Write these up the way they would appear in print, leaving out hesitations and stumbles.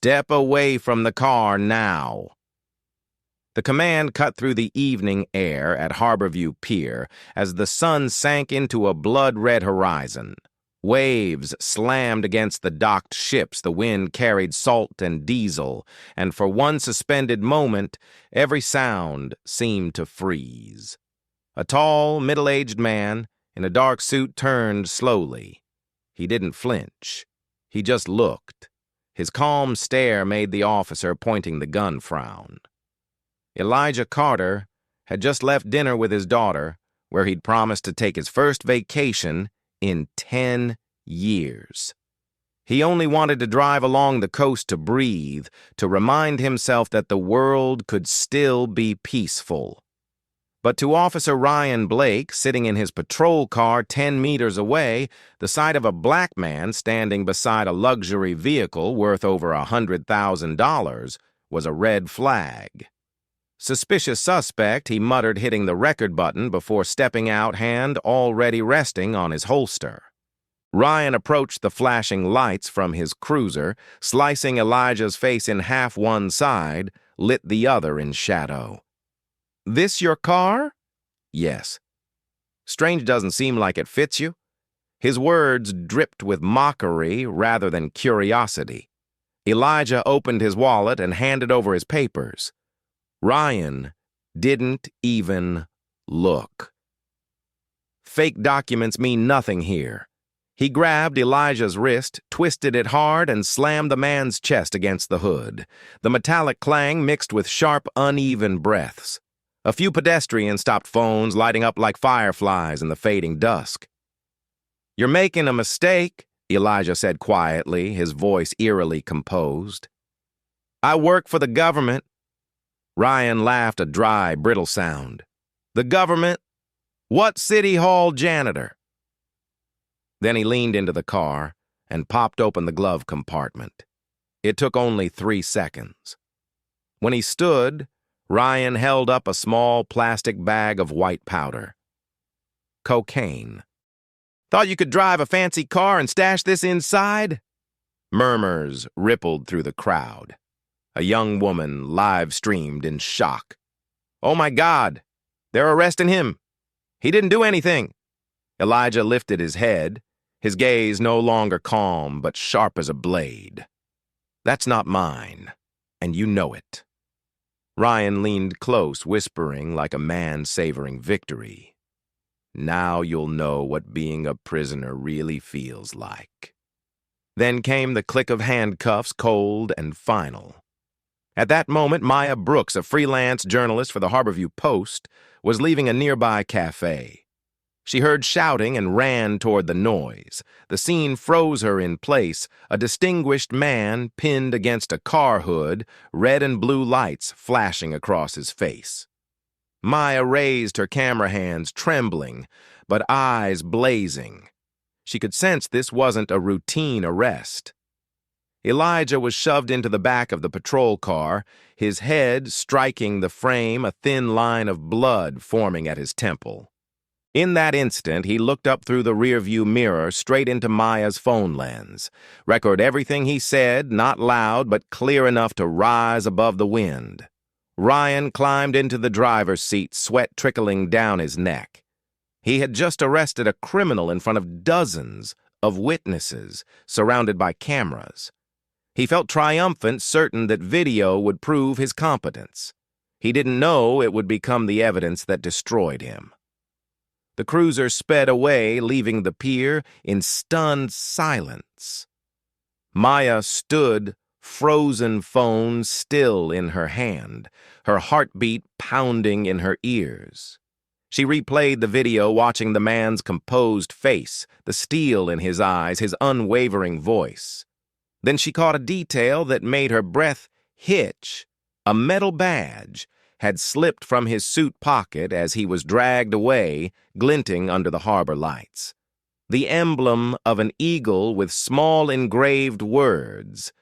Step away from the car now. The command cut through the evening air at Harborview Pier as the sun sank into a blood-red horizon. Waves slammed against the docked ships, the wind carried salt and diesel, and for one suspended moment, every sound seemed to freeze. A tall, middle-aged man in a dark suit turned slowly. He didn't flinch. He just looked. His calm stare made the officer pointing the gun frown. Elijah Carter had just left dinner with his daughter, where he'd promised to take his first vacation in 10 years. He only wanted to drive along the coast to breathe, to remind himself that the world could still be peaceful. But to Officer Ryan Blake, sitting in his patrol car 10 meters away, the sight of a black man standing beside a luxury vehicle worth over $100,000 was a red flag. Suspicious suspect, he muttered, hitting the record button before stepping out, hand already resting on his holster. Ryan approached the flashing lights from his cruiser, slicing Elijah's face in half one side, lit the other in shadow. "This your car?" "Yes." "Strange doesn't seem like it fits you." His words dripped with mockery rather than curiosity. Elijah opened his wallet and handed over his papers. Ryan didn't even look. Fake documents mean nothing here. He grabbed Elijah's wrist, twisted it hard, and slammed the man's chest against the hood. The metallic clang mixed with sharp, uneven breaths. A few pedestrians stopped phones, lighting up like fireflies in the fading dusk. "You're making a mistake," Elijah said quietly, his voice eerily composed. "I work for the government." Ryan laughed, a dry, brittle sound. "The government? What city hall janitor?" Then he leaned into the car and popped open the glove compartment. It took only 3 seconds. When he stood, Ryan held up a small plastic bag of white powder. Cocaine. "Thought you could drive a fancy car and stash this inside?" Murmurs rippled through the crowd. A young woman live-streamed in shock. "Oh my God, they're arresting him. He didn't do anything." Elijah lifted his head, his gaze no longer calm but sharp as a blade. "That's not mine, and you know it." Ryan leaned close, whispering like a man savoring victory. "Now you'll know what being a prisoner really feels like." Then came the click of handcuffs, cold and final. At that moment, Maya Brooks, a freelance journalist for the Harborview Post, was leaving a nearby cafe. She heard shouting and ran toward the noise. The scene froze her in place, a distinguished man pinned against a car hood, red and blue lights flashing across his face. Maya raised her camera hands, trembling, but eyes blazing. She could sense this wasn't a routine arrest. Elijah was shoved into the back of the patrol car, his head striking the frame, a thin line of blood forming at his temple. In that instant, he looked up through the rearview mirror straight into Maya's phone lens. Record everything he said, not loud but clear enough to rise above the wind. Ryan climbed into the driver's seat, sweat trickling down his neck. He had just arrested a criminal in front of dozens of witnesses, surrounded by cameras. He felt triumphant, certain that video would prove his competence. He didn't know it would become the evidence that destroyed him. The cruiser sped away, leaving the pier in stunned silence. Maya stood, frozen phone still in her hand, her heartbeat pounding in her ears. She replayed the video, watching the man's composed face, the steel in his eyes, his unwavering voice. Then she caught a detail that made her breath hitch. A metal badge had slipped from his suit pocket as he was dragged away, glinting under the harbor lights. The emblem of an eagle with small engraved words,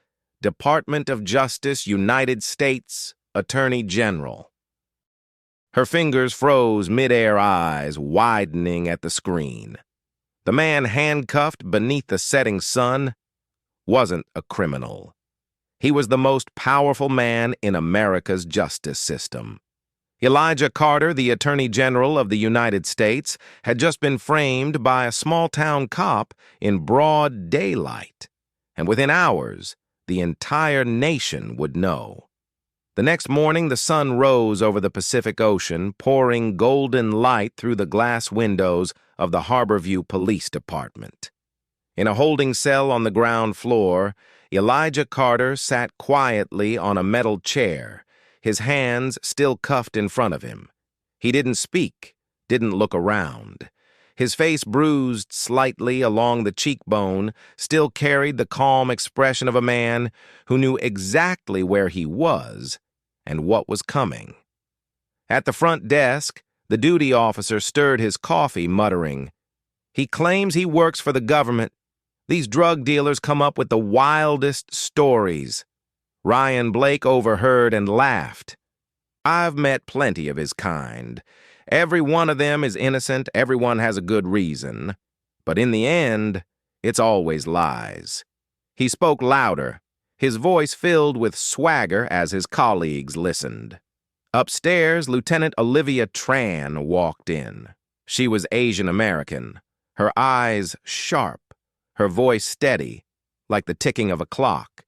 Department of Justice, United States, Attorney General. Her fingers froze, mid-air, eyes widening at the screen. The man handcuffed beneath the setting sun wasn't a criminal. He was the most powerful man in America's justice system. Elijah Carter, the Attorney General of the United States, had just been framed by a small-town cop in broad daylight, and within hours, the entire nation would know. The next morning, the sun rose over the Pacific Ocean, pouring golden light through the glass windows of the Harborview Police Department. In a holding cell on the ground floor, Elijah Carter sat quietly on a metal chair, his hands still cuffed in front of him. He didn't speak, didn't look around. His face, bruised slightly along the cheekbone, still carried the calm expression of a man who knew exactly where he was and what was coming. At the front desk, the duty officer stirred his coffee, muttering, "He claims he works for the government. These drug dealers come up with the wildest stories." Ryan Blake overheard and laughed. "I've met plenty of his kind. Every one of them is innocent, everyone has a good reason. But in the end, it's always lies." He spoke louder, his voice filled with swagger as his colleagues listened. Upstairs, Lieutenant Olivia Tran walked in. She was Asian American, her eyes sharp, her voice steady, like the ticking of a clock.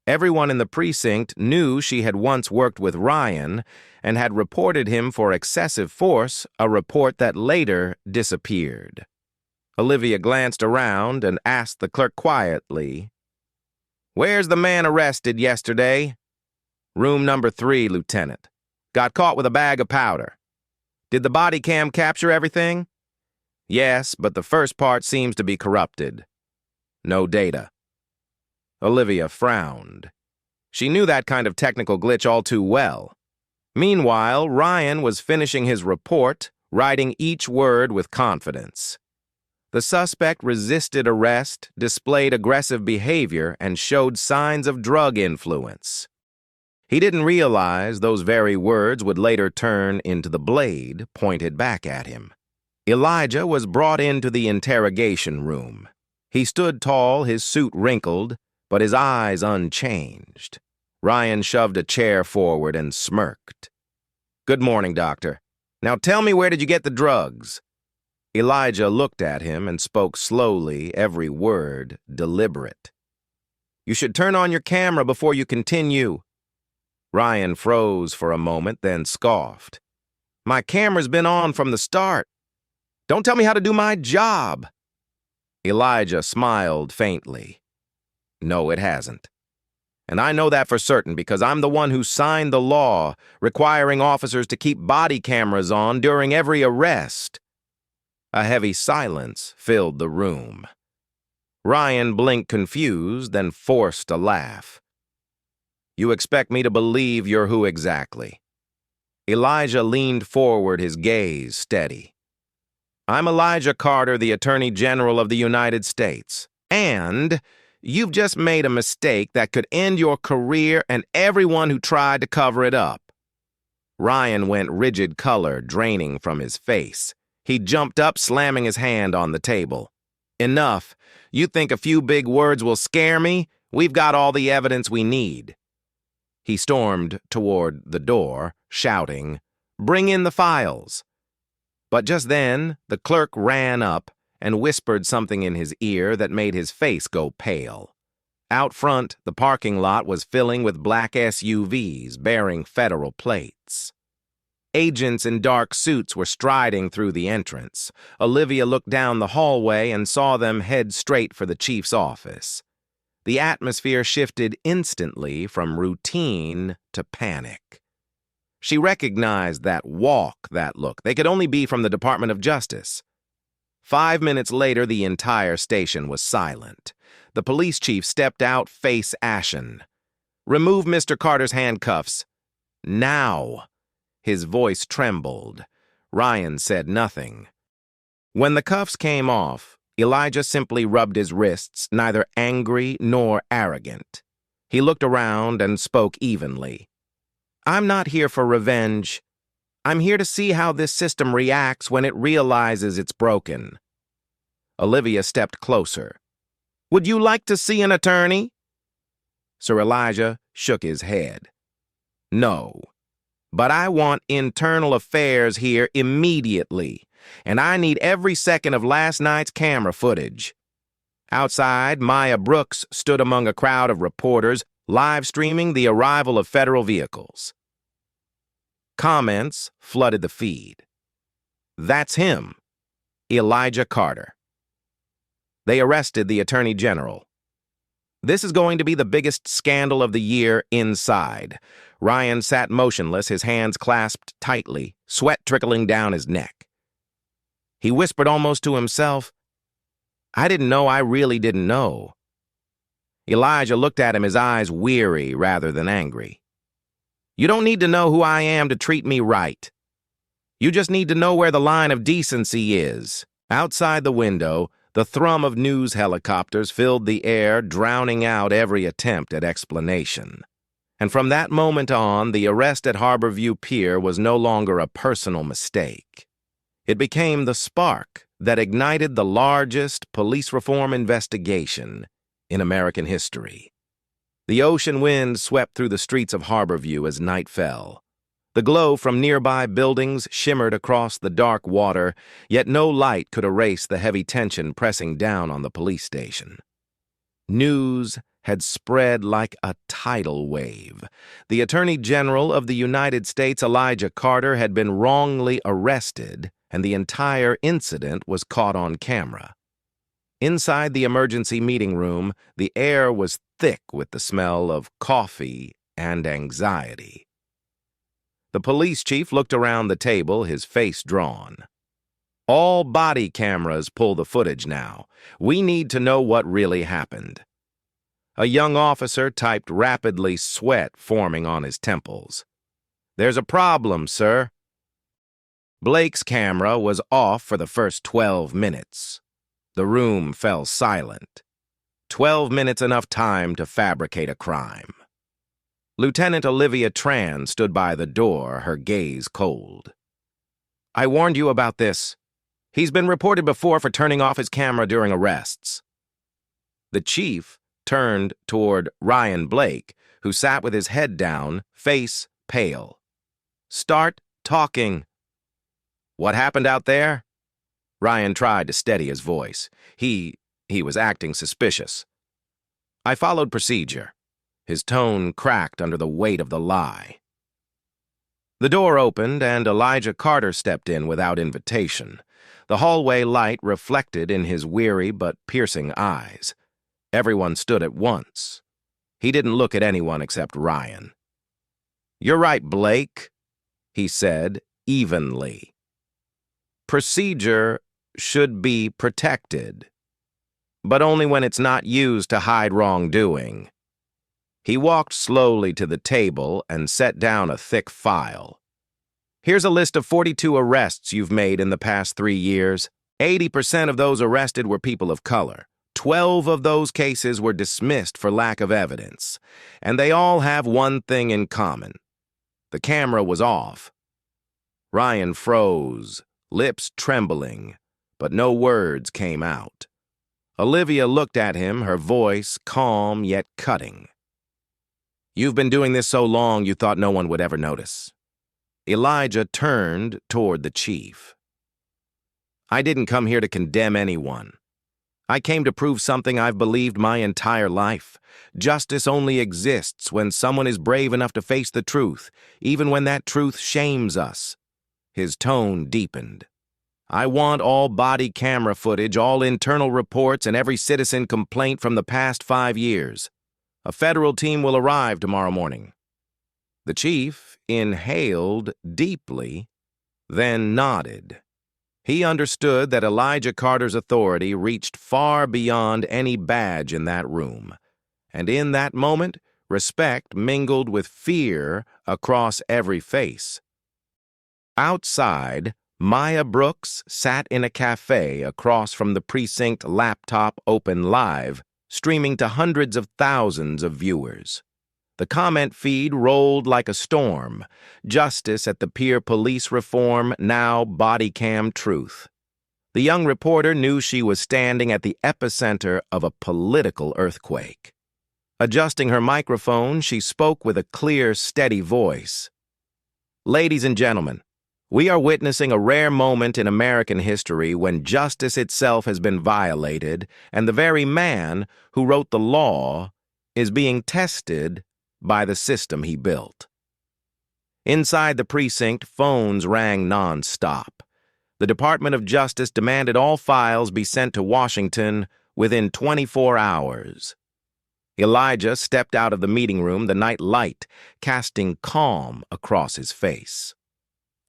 Everyone in the precinct knew she had once worked with Ryan and had reported him for excessive force, a report that later disappeared. Olivia glanced around and asked the clerk quietly, "Where's the man arrested yesterday?" "Room number 3, Lieutenant. Got caught with a bag of powder." "Did the body cam capture everything?" "Yes, but the first part seems to be corrupted. No data." Olivia frowned. She knew that kind of technical glitch all too well. Meanwhile, Ryan was finishing his report, writing each word with confidence. The suspect resisted arrest, displayed aggressive behavior, and showed signs of drug influence. He didn't realize those very words would later turn into the blade pointed back at him. Elijah was brought into the interrogation room. He stood tall, his suit wrinkled, but his eyes unchanged. Ryan shoved a chair forward and smirked. "Good morning, Doctor. Now tell me, where did you get the drugs?" Elijah looked at him and spoke slowly, every word deliberate. "You should turn on your camera before you continue." Ryan froze for a moment, then scoffed. "My camera's been on from the start. Don't tell me how to do my job." Elijah smiled faintly. "No, it hasn't. And I know that for certain because I'm the one who signed the law requiring officers to keep body cameras on during every arrest." A heavy silence filled the room. Ryan blinked confused, then forced a laugh. "You expect me to believe you're who exactly?" Elijah leaned forward, his gaze steady. "I'm Elijah Carter, the Attorney General of the United States. And you've just made a mistake that could end your career and everyone who tried to cover it up." Ryan went rigid, color draining from his face. He jumped up, slamming his hand on the table. "Enough. You think a few big words will scare me? We've got all the evidence we need." He stormed toward the door, shouting, "Bring in the files." But just then, the clerk ran up and whispered something in his ear that made his face go pale. Out front, the parking lot was filling with black SUVs bearing federal plates. Agents in dark suits were striding through the entrance. Olivia looked down the hallway and saw them head straight for the chief's office. The atmosphere shifted instantly from routine to panic. She recognized that walk, that look. They could only be from the Department of Justice. 5 minutes later, the entire station was silent. The police chief stepped out, face ashen. "Remove Mr. Carter's handcuffs. Now." His voice trembled. Ryan said nothing. When the cuffs came off, Elijah simply rubbed his wrists, neither angry nor arrogant. He looked around and spoke evenly. "I'm not here for revenge. I'm here to see how this system reacts when it realizes it's broken." Olivia stepped closer. "Would you like to see an attorney?" Sir Elijah shook his head. No, but I want internal affairs here immediately, and I need every second of last night's camera footage. Outside, Maya Brooks stood among a crowd of reporters live streaming the arrival of federal vehicles. Comments flooded the feed. That's him, Elijah Carter. They arrested the Attorney General. This is going to be the biggest scandal of the year inside. Ryan sat motionless, his hands clasped tightly, sweat trickling down his neck. He whispered almost to himself, I didn't know I really didn't know. Elijah looked at him, his eyes weary rather than angry. You don't need to know who I am to treat me right. You just need to know where the line of decency is. Outside the window, the thrum of news helicopters filled the air, drowning out every attempt at explanation. And from that moment on, the arrest at Harborview Pier was no longer a personal mistake. It became the spark that ignited the largest police reform investigation in American history. The ocean wind swept through the streets of Harborview as night fell. The glow from nearby buildings shimmered across the dark water, yet no light could erase the heavy tension pressing down on the police station. News had spread like a tidal wave. The Attorney General of the United States, Elijah Carter, had been wrongly arrested, and the entire incident was caught on camera. Inside the emergency meeting room, the air was thick with the smell of coffee and anxiety. The police chief looked around the table, his face drawn. All body cameras pull the footage now. We need to know what really happened. A young officer typed rapidly, sweat forming on his temples. There's a problem, sir. Blake's camera was off for the first 12 minutes. The room fell silent. 12 minutes enough time to fabricate a crime. Lieutenant Olivia Tran stood by the door, her gaze cold. I warned you about this. He's been reported before for turning off his camera during arrests. The chief turned toward Ryan Blake, who sat with his head down, face pale. Start talking. What happened out there? Ryan tried to steady his voice. He was acting suspicious. I followed procedure. His tone cracked under the weight of the lie. The door opened, and Elijah Carter stepped in without invitation. The hallway light reflected in his weary but piercing eyes. Everyone stood at once. He didn't look at anyone except Ryan. You're right, Blake, he said evenly. Procedure should be protected, but only when it's not used to hide wrongdoing. He walked slowly to the table and set down a thick file. Here's a list of 42 arrests you've made in the past 3 years. 80% of those arrested were people of color. 12 of those cases were dismissed for lack of evidence. And they all have one thing in common. The camera was off. Ryan froze, lips trembling, but no words came out. Olivia looked at him, her voice calm yet cutting. You've been doing this so long you thought no one would ever notice. Elijah turned toward the chief. I didn't come here to condemn anyone. I came to prove something I've believed my entire life. Justice only exists when someone is brave enough to face the truth, even when that truth shames us. His tone deepened. I want all body camera footage, all internal reports, and every citizen complaint from the past 5 years. A federal team will arrive tomorrow morning. The chief inhaled deeply, then nodded. He understood that Elijah Carter's authority reached far beyond any badge in that room, and in that moment, respect mingled with fear across every face. Outside, Maya Brooks sat in a cafe across from the precinct laptop open live, streaming to hundreds of thousands of viewers. The comment feed rolled like a storm. Justice at the Pier police reform, now body cam truth. The young reporter knew she was standing at the epicenter of a political earthquake. Adjusting her microphone, she spoke with a clear, steady voice. Ladies and gentlemen, we are witnessing a rare moment in American history when justice itself has been violated and the very man who wrote the law is being tested by the system he built. Inside the precinct, phones rang non-stop. The Department of Justice demanded all files be sent to Washington within 24 hours. Elijah stepped out of the meeting room, the night light casting calm across his face.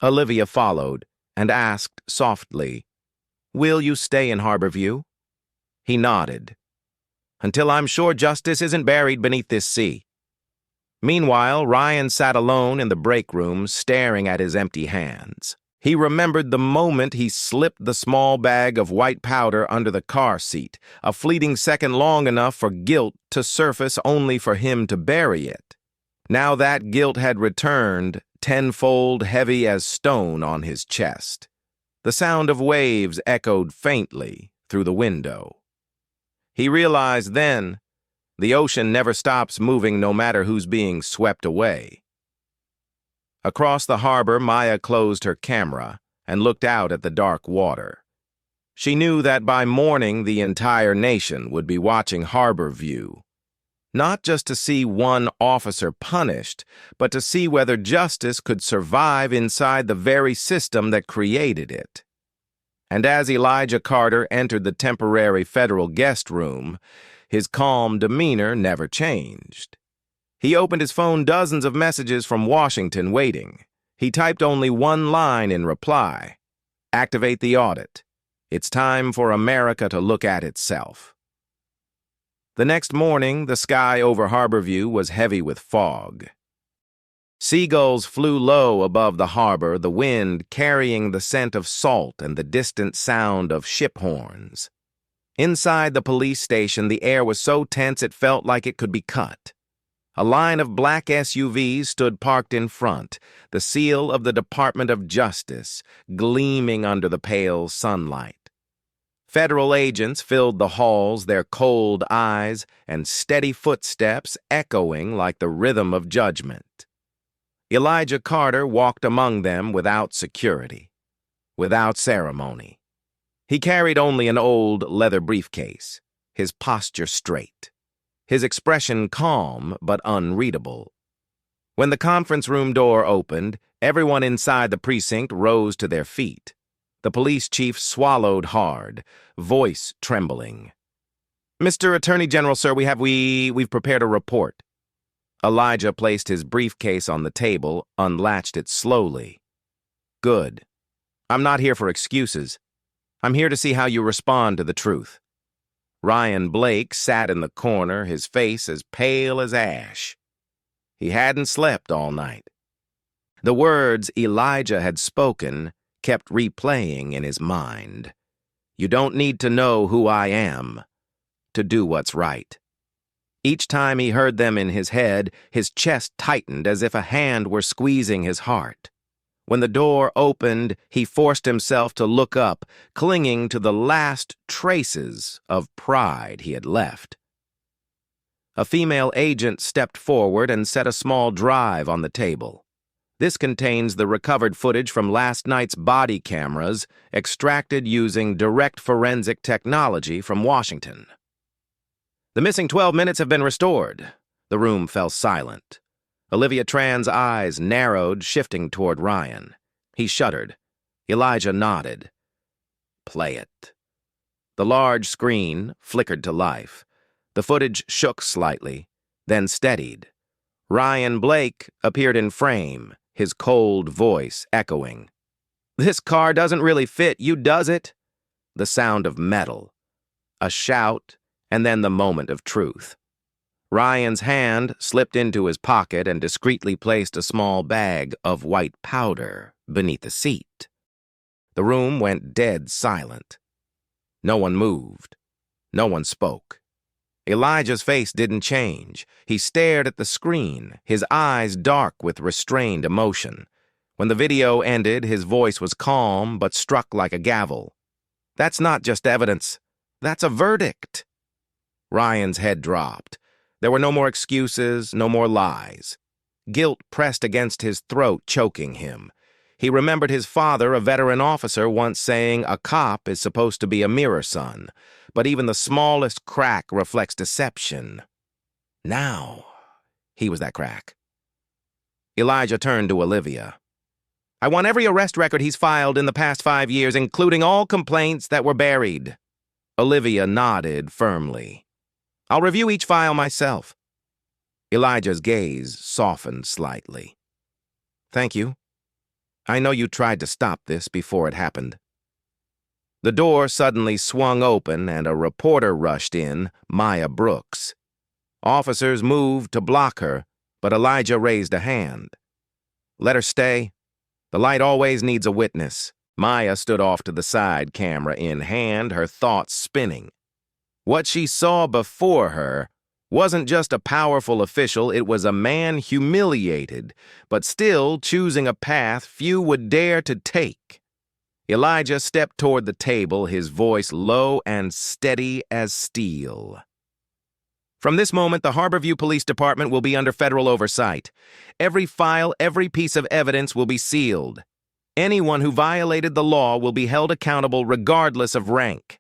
Olivia followed and asked softly, "Will you stay in Harborview?" He nodded. "Until I'm sure justice isn't buried beneath this sea." Meanwhile, Ryan sat alone in the break room, staring at his empty hands. He remembered the moment he slipped the small bag of white powder under the car seat, a fleeting second long enough for guilt to surface only for him to bury it. Now that guilt had returned, tenfold heavy as stone on his chest. The sound of waves echoed faintly through the window. He realized then, the ocean never stops moving no matter who's being swept away. Across the harbor, Maya closed her camera and looked out at the dark water. She knew that by morning the entire nation would be watching Harborview, not just to see one officer punished, but to see whether justice could survive inside the very system that created it. And as Elijah Carter entered the temporary federal guest room, his calm demeanor never changed. He opened his phone, dozens of messages from Washington waiting. He typed only one line in reply: "Activate the audit. It's time for America to look at itself." The next morning, the sky over Harborview was heavy with fog. Seagulls flew low above the harbor, the wind carrying the scent of salt and the distant sound of ship horns. Inside the police station, the air was so tense it felt like it could be cut. A line of black SUVs stood parked in front, the seal of the Department of Justice gleaming under the pale sunlight. Federal agents filled the halls, their cold eyes and steady footsteps echoing like the rhythm of judgment. Elijah Carter walked among them without security, without ceremony. He carried only an old leather briefcase, his posture straight, his expression calm but unreadable. When the conference room door opened, everyone inside the precinct rose to their feet. The police chief swallowed hard, voice trembling. "Mr. Attorney General, sir, we've prepared a report." Elijah placed his briefcase on the table, unlatched it slowly. "Good. I'm not here for excuses. I'm here to see how you respond to the truth." Ryan Blake sat in the corner, his face as pale as ash. He hadn't slept all night. The words Elijah had spoken kept replaying in his mind. "You don't need to know who I am to do what's right." Each time he heard them in his head, his chest tightened as if a hand were squeezing his heart. When the door opened, he forced himself to look up, clinging to the last traces of pride he had left. A female agent stepped forward and set a small drive on the table. This contains the recovered footage from last night's body cameras, extracted using direct forensic technology from Washington. "The missing 12 minutes have been restored." The room fell silent. Olivia Tran's eyes narrowed, shifting toward Ryan. He shuddered. Elijah nodded. "Play it." The large screen flickered to life. The footage shook slightly, then steadied. Ryan Blake appeared in frame, his cold voice echoing. "This car doesn't really fit you, does it?" The sound of metal. A shout, and then the moment of truth. Ryan's hand slipped into his pocket and discreetly placed a small bag of white powder beneath the seat. The room went dead silent. No one moved. No one spoke. Elijah's face didn't change. He stared at the screen, his eyes dark with restrained emotion. When the video ended, his voice was calm but struck like a gavel. "That's not just evidence. That's a verdict." Ryan's head dropped. There were no more excuses, no more lies. Guilt pressed against his throat, choking him. He remembered his father, a veteran officer, once saying a cop is supposed to be a mirror son, but even the smallest crack reflects deception. Now, he was that crack. Elijah turned to Olivia. I want every arrest record he's filed in the past 5 years, including all complaints that were buried. Olivia nodded firmly. I'll review each file myself. Elijah's gaze softened slightly. Thank you. I know you tried to stop this before it happened. The door suddenly swung open and a reporter rushed in, Maya Brooks. Officers moved to block her, but Elijah raised a hand. Let her stay. The light always needs a witness. Maya stood off to the side, camera in hand, her thoughts spinning. What she saw before her wasn't just a powerful official, it was a man humiliated, but still choosing a path few would dare to take. Elijah stepped toward the table, his voice low and steady as steel. From this moment, the Harborview Police Department will be under federal oversight. Every file, every piece of evidence will be sealed. Anyone who violated the law will be held accountable regardless of rank.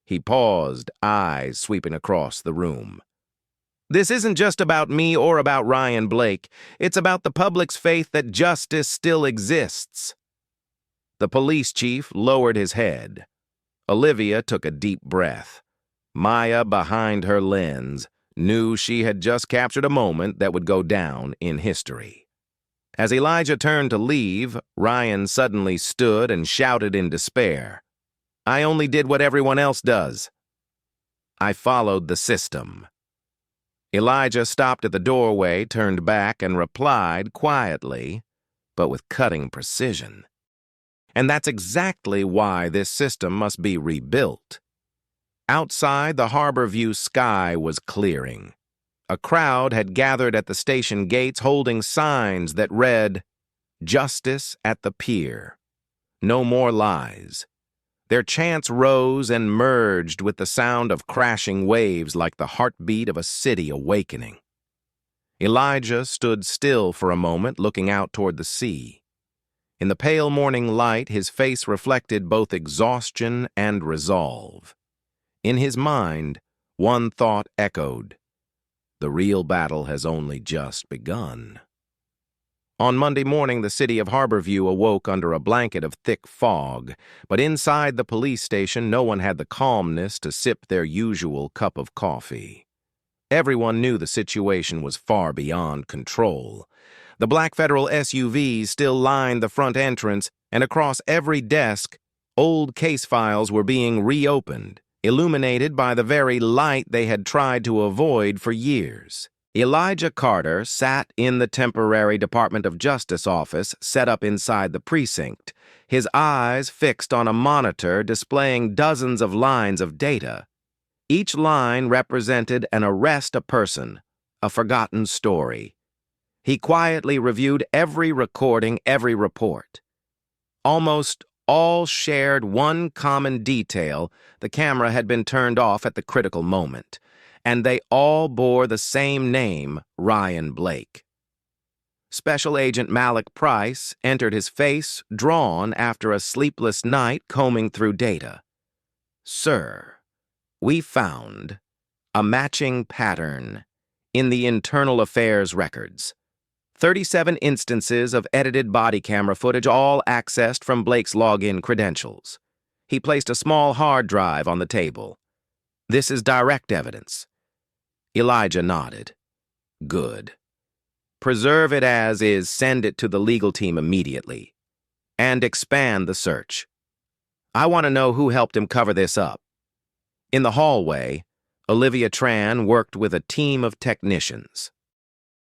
He paused, eyes sweeping across the room. This isn't just about me or about Ryan Blake. It's about the public's faith that justice still exists. The police chief lowered his head. Olivia took a deep breath. Maya, behind her lens, knew she had just captured a moment that would go down in history. As Elijah turned to leave, Ryan suddenly stood and shouted in despair. I only did what everyone else does. I followed the system. Elijah stopped at the doorway, turned back, and replied quietly, but with cutting precision. And that's exactly why this system must be rebuilt. Outside, the Harborview sky was clearing. A crowd had gathered at the station gates holding signs that read, Justice at the Pier. No more lies. Their chants rose and merged with the sound of crashing waves like the heartbeat of a city awakening. Elijah stood still for a moment, looking out toward the sea. In the pale morning light, his face reflected both exhaustion and resolve. In his mind, one thought echoed. The real battle has only just begun. On Monday morning, the city of Harborview awoke under a blanket of thick fog, but inside the police station, no one had the calmness to sip their usual cup of coffee. Everyone knew the situation was far beyond control. The black federal SUVs still lined the front entrance, and across every desk, old case files were being reopened, illuminated by the very light they had tried to avoid for years. Elijah Carter sat in the temporary Department of Justice office set up inside the precinct, his eyes fixed on a monitor displaying dozens of lines of data. Each line represented an arrest, a person, a forgotten story. He quietly reviewed every recording, every report. Almost all shared one common detail: the camera had been turned off at the critical moment. And they all bore the same name, Ryan Blake. Special Agent Malik Price entered, his face drawn after a sleepless night combing through data. Sir, we found a matching pattern in the internal affairs records. 37 instances of edited body camera footage, all accessed from Blake's login credentials. He placed a small hard drive on the table. This is direct evidence. Elijah nodded. Good. Preserve it as is, send it to the legal team immediately. And expand the search. I want to know who helped him cover this up. In the hallway, Olivia Tran worked with a team of technicians.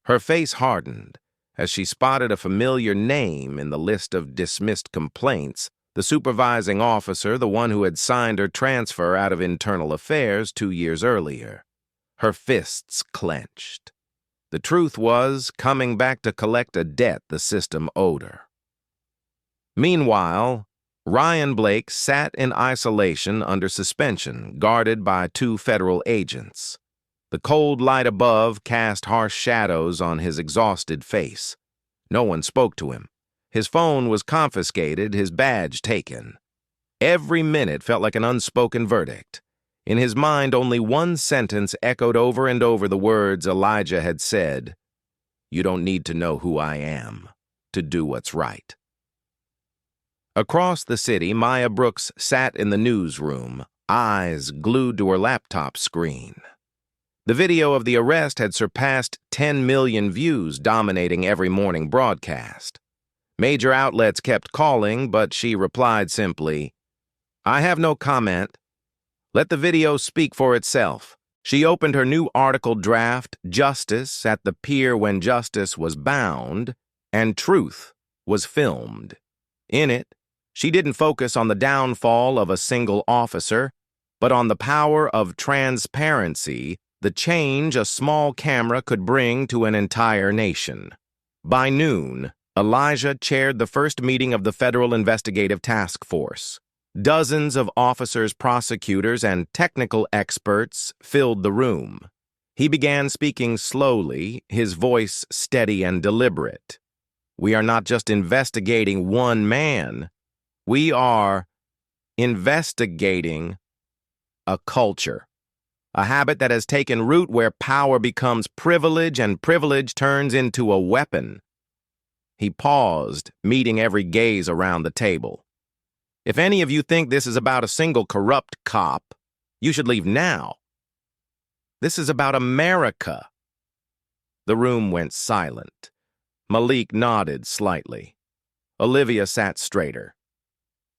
Her face hardened as she spotted a familiar name in the list of dismissed complaints, the supervising officer, the one who had signed her transfer out of internal affairs 2 years earlier. Her fists clenched. The truth was coming back to collect a debt the system owed her. Meanwhile, Ryan Blake sat in isolation under suspension, guarded by 2 federal agents. The cold light above cast harsh shadows on his exhausted face. No one spoke to him. His phone was confiscated, his badge taken. Every minute felt like an unspoken verdict. In his mind, only one sentence echoed over and over the words Elijah had said: "You don't need to know who I am to do what's right." Across the city, Maya Brooks sat in the newsroom, eyes glued to her laptop screen. The video of the arrest had surpassed 10 million views, dominating every morning broadcast. Major outlets kept calling, but she replied simply, "I have no comment. Let the video speak for itself." She opened her new article draft, "Justice at the Pier When Justice Was Bound," and truth was filmed. In it, she didn't focus on the downfall of a single officer, but on the power of transparency, the change a small camera could bring to an entire nation. By noon, Elijah chaired the first meeting of the Federal Investigative Task Force. Dozens of officers, prosecutors, and technical experts filled the room. He began speaking slowly, his voice steady and deliberate. "We are not just investigating one man. We are investigating a culture, a habit that has taken root where power becomes privilege and privilege turns into a weapon." He paused, meeting every gaze around the table. "If any of you think this is about a single corrupt cop, you should leave now. This is about America." The room went silent. Malik nodded slightly. Olivia sat straighter.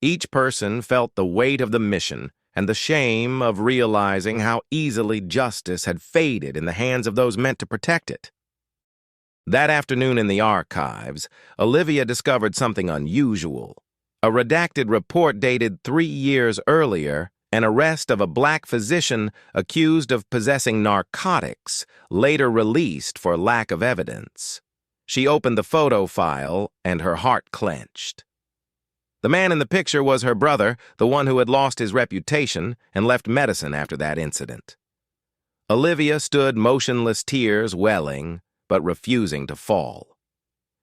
Each person felt the weight of the mission and the shame of realizing how easily justice had faded in the hands of those meant to protect it. That afternoon in the archives, Olivia discovered something unusual. A redacted report dated 3 years earlier, an arrest of a black physician accused of possessing narcotics, later released for lack of evidence. She opened the photo file, and her heart clenched. The man in the picture was her brother, the one who had lost his reputation and left medicine after that incident. Olivia stood motionless, tears welling, but refusing to fall.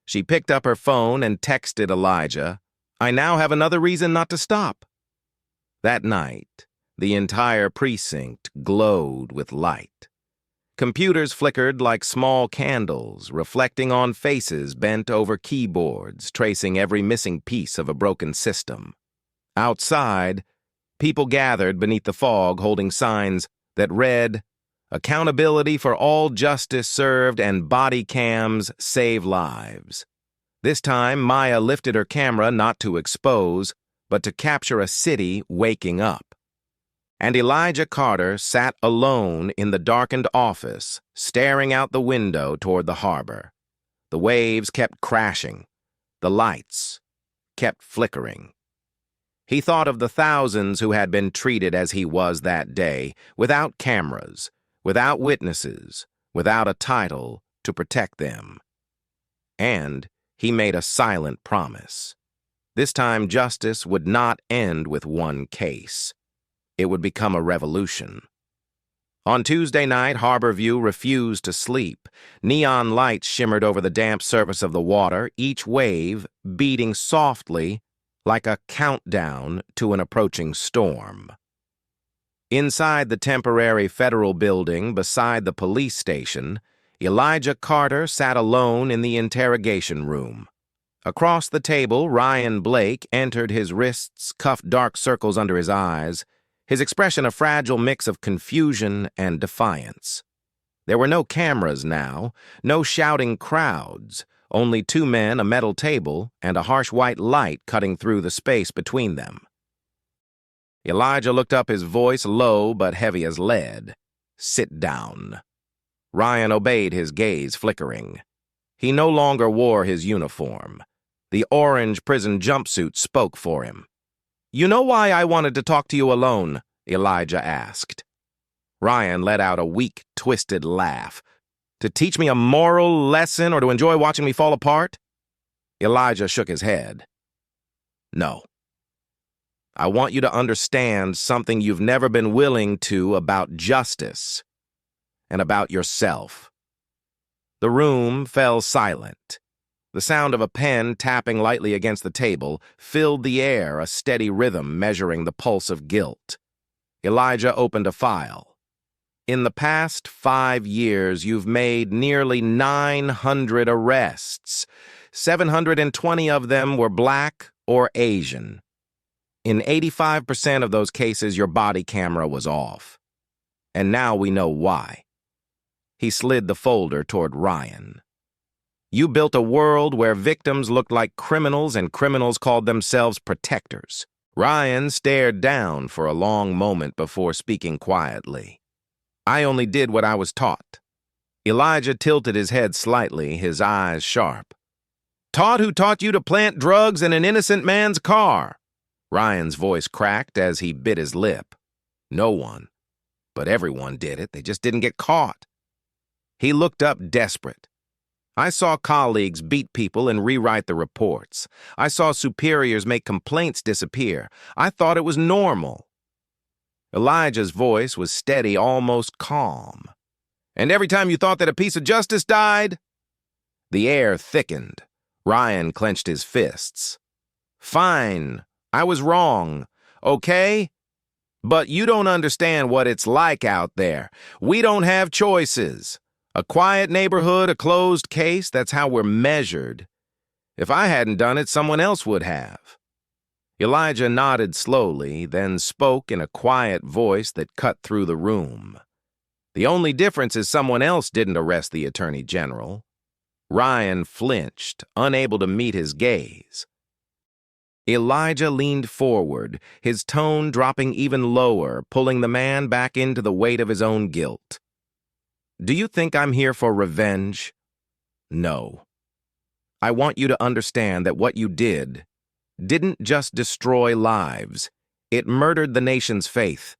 She picked up her phone and texted Elijah, "I now have another reason not to stop." That night, the entire precinct glowed with light. Computers flickered like small candles, reflecting on faces bent over keyboards, tracing every missing piece of a broken system. Outside, people gathered beneath the fog holding signs that read, "Accountability for all justice served and body cams save lives." This time, Maya lifted her camera not to expose, but to capture a city waking up. And Elijah Carter sat alone in the darkened office, staring out the window toward the harbor. The waves kept crashing. The lights kept flickering. He thought of the thousands who had been treated as he was that day, without cameras, without witnesses, without a title to protect them. And he made a silent promise. This time, justice would not end with one case. It would become a revolution. On Tuesday night, Harborview refused to sleep. Neon lights shimmered over the damp surface of the water, each wave beating softly like a countdown to an approaching storm. Inside the temporary federal building beside the police station, Elijah Carter sat alone in the interrogation room. Across the table, Ryan Blake entered, his wrists cuffed, dark circles under his eyes, his expression a fragile mix of confusion and defiance. There were no cameras now, no shouting crowds, only 2 men, a metal table, and a harsh white light cutting through the space between them. Elijah looked up, his voice low but heavy as lead. "Sit down." Ryan obeyed, his gaze flickering. He no longer wore his uniform. The orange prison jumpsuit spoke for him. "You know why I wanted to talk to you alone?" Elijah asked. Ryan let out a weak, twisted laugh. "To teach me a moral lesson or to enjoy watching me fall apart?" Elijah shook his head. "No. I want you to understand something you've never been willing to about justice. and about yourself." The room fell silent. The sound of a pen tapping lightly against the table filled the air, a steady rhythm measuring the pulse of guilt. Elijah opened a file. "In the past 5 years, you've made nearly 900 arrests. 720 of them were black or Asian. In 85% of those cases, your body camera was off. And now we know why." He slid the folder toward Ryan. "You built a world where victims looked like criminals and criminals called themselves protectors." Ryan stared down for a long moment before speaking quietly. "I only did what I was taught." Elijah tilted his head slightly, his eyes sharp. "Taught who taught you to plant drugs in an innocent man's car?" Ryan's voice cracked as he bit his lip. "No one. But everyone did it. They just didn't get caught." He looked up desperate. "I saw colleagues beat people and rewrite the reports. I saw superiors make complaints disappear. I thought it was normal." Elijah's voice was steady, almost calm. "And every time you thought that a piece of justice died?" The air thickened. Ryan clenched his fists. "Fine, I was wrong, okay? But you don't understand what it's like out there. We don't have choices. A quiet neighborhood, a closed case, that's how we're measured. If I hadn't done it, someone else would have." Elijah nodded slowly, then spoke in a quiet voice that cut through the room. "The only difference is someone else didn't arrest the Attorney General." Ryan flinched, unable to meet his gaze. Elijah leaned forward, his tone dropping even lower, pulling the man back into the weight of his own guilt. "Do you think I'm here for revenge? No. I want you to understand that what you didn't just destroy lives. It murdered the nation's faith.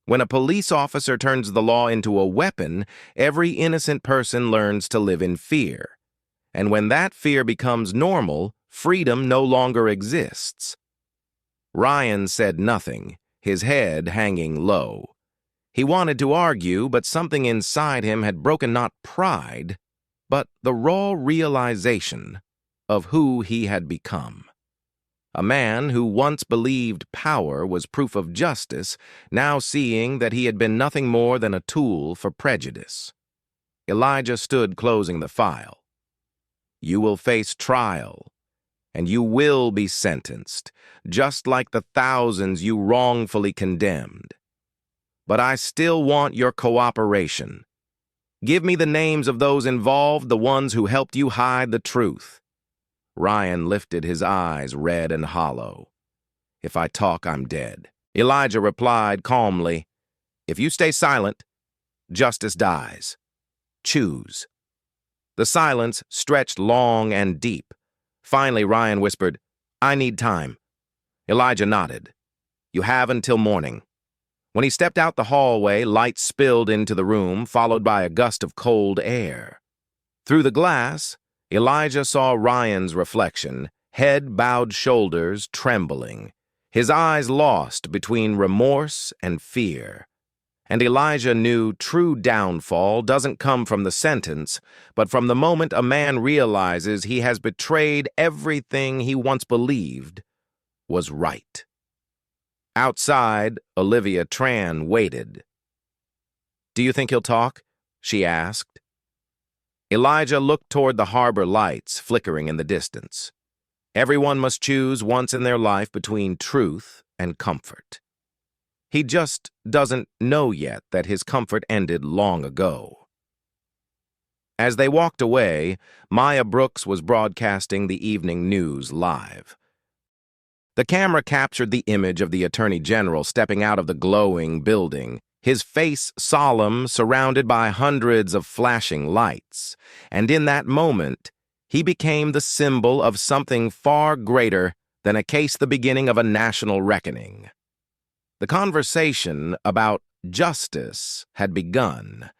When a police officer turns the law into a weapon, every innocent person learns to live in fear. And when that fear becomes normal, freedom no longer exists." Ryan said nothing, his head hanging low. He wanted to argue, but something inside him had broken not pride, but the raw realization of who he had become. A man who once believed power was proof of justice, now seeing that he had been nothing more than a tool for prejudice. Elijah stood closing the file. "You will face trial, and you will be sentenced, just like the thousands you wrongfully condemned. But I still want your cooperation. Give me the names of those involved, the ones who helped you hide the truth." Ryan lifted his eyes, red and hollow. "If I talk, I'm dead." Elijah replied calmly, "If you stay silent, justice dies. Choose." The silence stretched long and deep. Finally, Ryan whispered, "I need time." Elijah nodded. "You have until morning." When he stepped out the hallway, light spilled into the room, followed by a gust of cold air. Through the glass, Elijah saw Ryan's reflection, head bowed, shoulders trembling, his eyes lost between remorse and fear. And Elijah knew true downfall doesn't come from the sentence, but from the moment a man realizes he has betrayed everything he once believed was right. Outside, Olivia Tran waited. "Do you think he'll talk?" she asked. Elijah looked toward the harbor lights flickering in the distance. Everyone must choose once in their life between truth and comfort. He just doesn't know yet that his comfort ended long ago. As they walked away, Maya Brooks was broadcasting the evening news live. The camera captured the image of the Attorney General stepping out of the glowing building, his face solemn, surrounded by hundreds of flashing lights. And in that moment, he became the symbol of something far greater than a case, the beginning of a national reckoning. The conversation about justice had begun,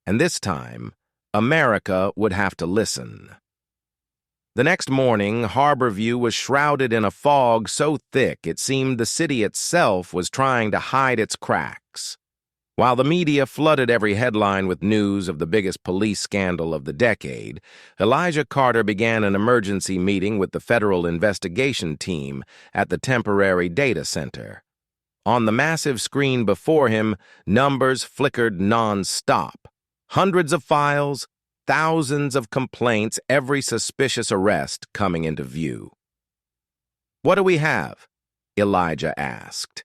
and this time, America would have to listen. The next morning, Harborview was shrouded in a fog so thick it seemed the city itself was trying to hide its cracks. While the media flooded every headline with news of the biggest police scandal of the decade, Elijah Carter began an emergency meeting with the federal investigation team at the temporary data center. On the massive screen before him, numbers flickered non-stop. Hundreds of files, thousands of complaints, every suspicious arrest coming into view. "What do we have?" Elijah asked.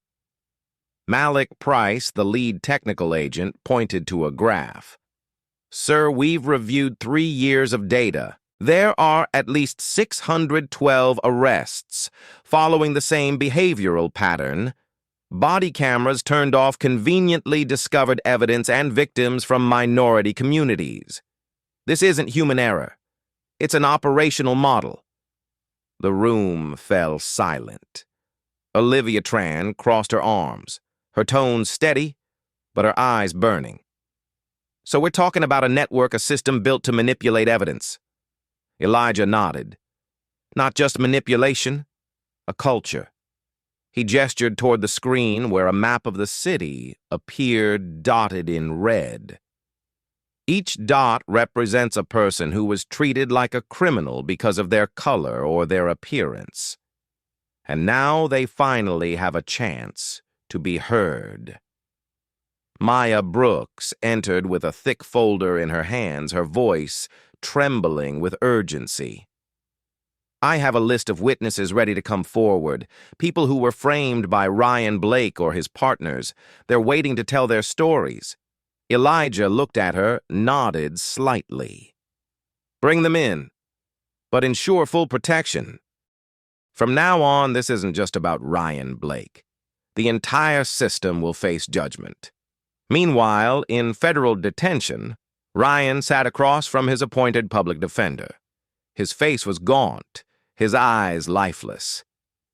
Malik Price, the lead technical agent, pointed to a graph. "Sir, we've reviewed 3 years of data. There are at least 612 arrests, following the same behavioral pattern. Body cameras turned off conveniently discovered evidence and victims from minority communities. This isn't human error. It's an operational model." The room fell silent. Olivia Tran crossed her arms, her tone steady, but her eyes burning. "So we're talking about a system built to manipulate evidence." Elijah nodded. "Not just manipulation, a culture." He gestured toward the screen where a map of the city appeared dotted in red. Each dot represents a person who was treated like a criminal because of their color or their appearance. And now they finally have a chance to be heard. Maya Brooks entered with a thick folder in her hands, her voice trembling with urgency. "I have a list of witnesses ready to come forward, people who were framed by Ryan Blake or his partners. They're waiting to tell their stories." Elijah looked at her, nodded slightly. "Bring them in, but ensure full protection. From now on, this isn't just about Ryan Blake. The entire system will face judgment." Meanwhile, in federal detention, Ryan sat across from his appointed public defender. His face was gaunt, his eyes lifeless.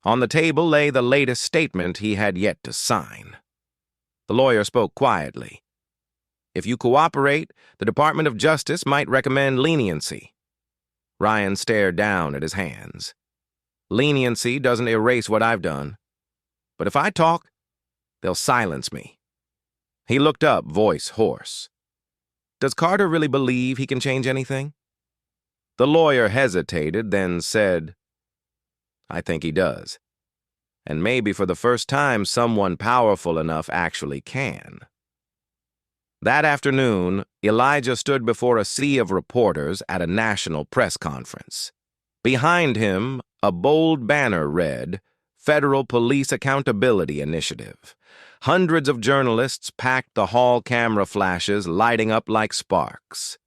On the table lay the latest statement he had yet to sign. The lawyer spoke quietly. "If you cooperate, the Department of Justice might recommend leniency." Ryan stared down at his hands. "Leniency doesn't erase what I've done. But if I talk, they'll silence me." He looked up, voice hoarse. "Does Carter really believe he can change anything?" The lawyer hesitated, then said, "I think he does. And maybe for the first time, someone powerful enough actually can." That afternoon, Elijah stood before a sea of reporters at a national press conference. Behind him, a bold banner read, "Federal Police Accountability Initiative." Hundreds of journalists packed the hall, camera flashes lighting up like sparks.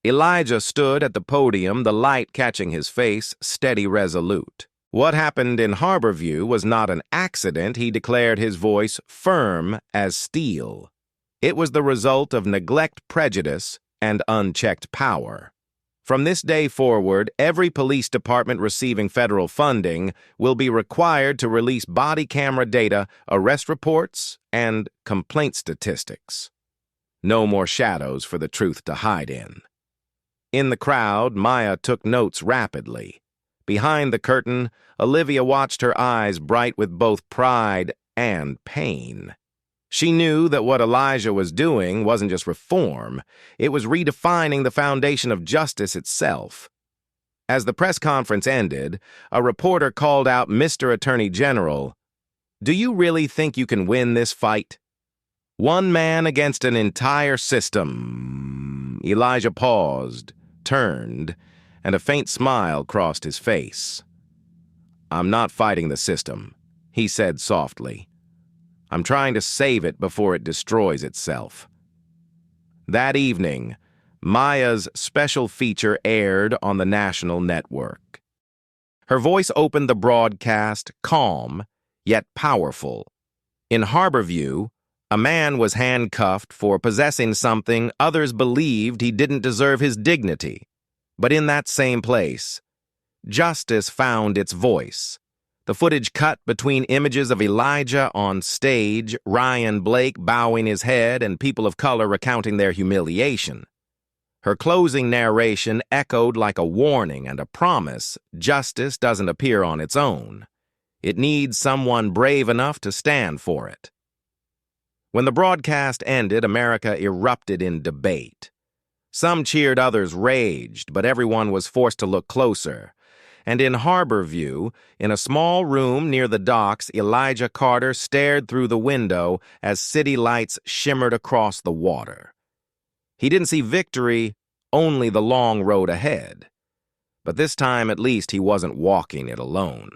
Elijah stood at the podium, the light catching his face, steady, resolute. What happened in Harborview was not an accident, he declared, his voice firm as steel. It was the result of neglect, prejudice, and unchecked power. From this day forward, every police department receiving federal funding will be required to release body camera data, arrest reports, and complaint statistics. No more shadows for the truth to hide in. In the crowd, Maya took notes rapidly. Behind the curtain, Olivia watched, her eyes bright with both pride and pain. She knew that what Elijah was doing wasn't just reform, it was redefining the foundation of justice itself. As the press conference ended, a reporter called out, "Mr. Attorney General, do you really think you can win this fight? One man against an entire system." Elijah paused, turned, and a faint smile crossed his face. "I'm not fighting the system," he said softly. "I'm trying to save it before it destroys itself." That evening, Maya's special feature aired on the national network. Her voice opened the broadcast, calm, yet powerful. In Harborview, a man was handcuffed for possessing something others believed he didn't deserve his dignity. But in that same place, justice found its voice. The footage cut between images of Elijah on stage, Ryan Blake bowing his head, and people of color recounting their humiliation. Her closing narration echoed like a warning and a promise: justice doesn't appear on its own. It needs someone brave enough to stand for it. When the broadcast ended, America erupted in debate. Some cheered, others raged, but everyone was forced to look closer. And in Harborview, in a small room near the docks, Elijah Carter stared through the window as city lights shimmered across the water. He didn't see victory, only the long road ahead. But this time, at least, he wasn't walking it alone.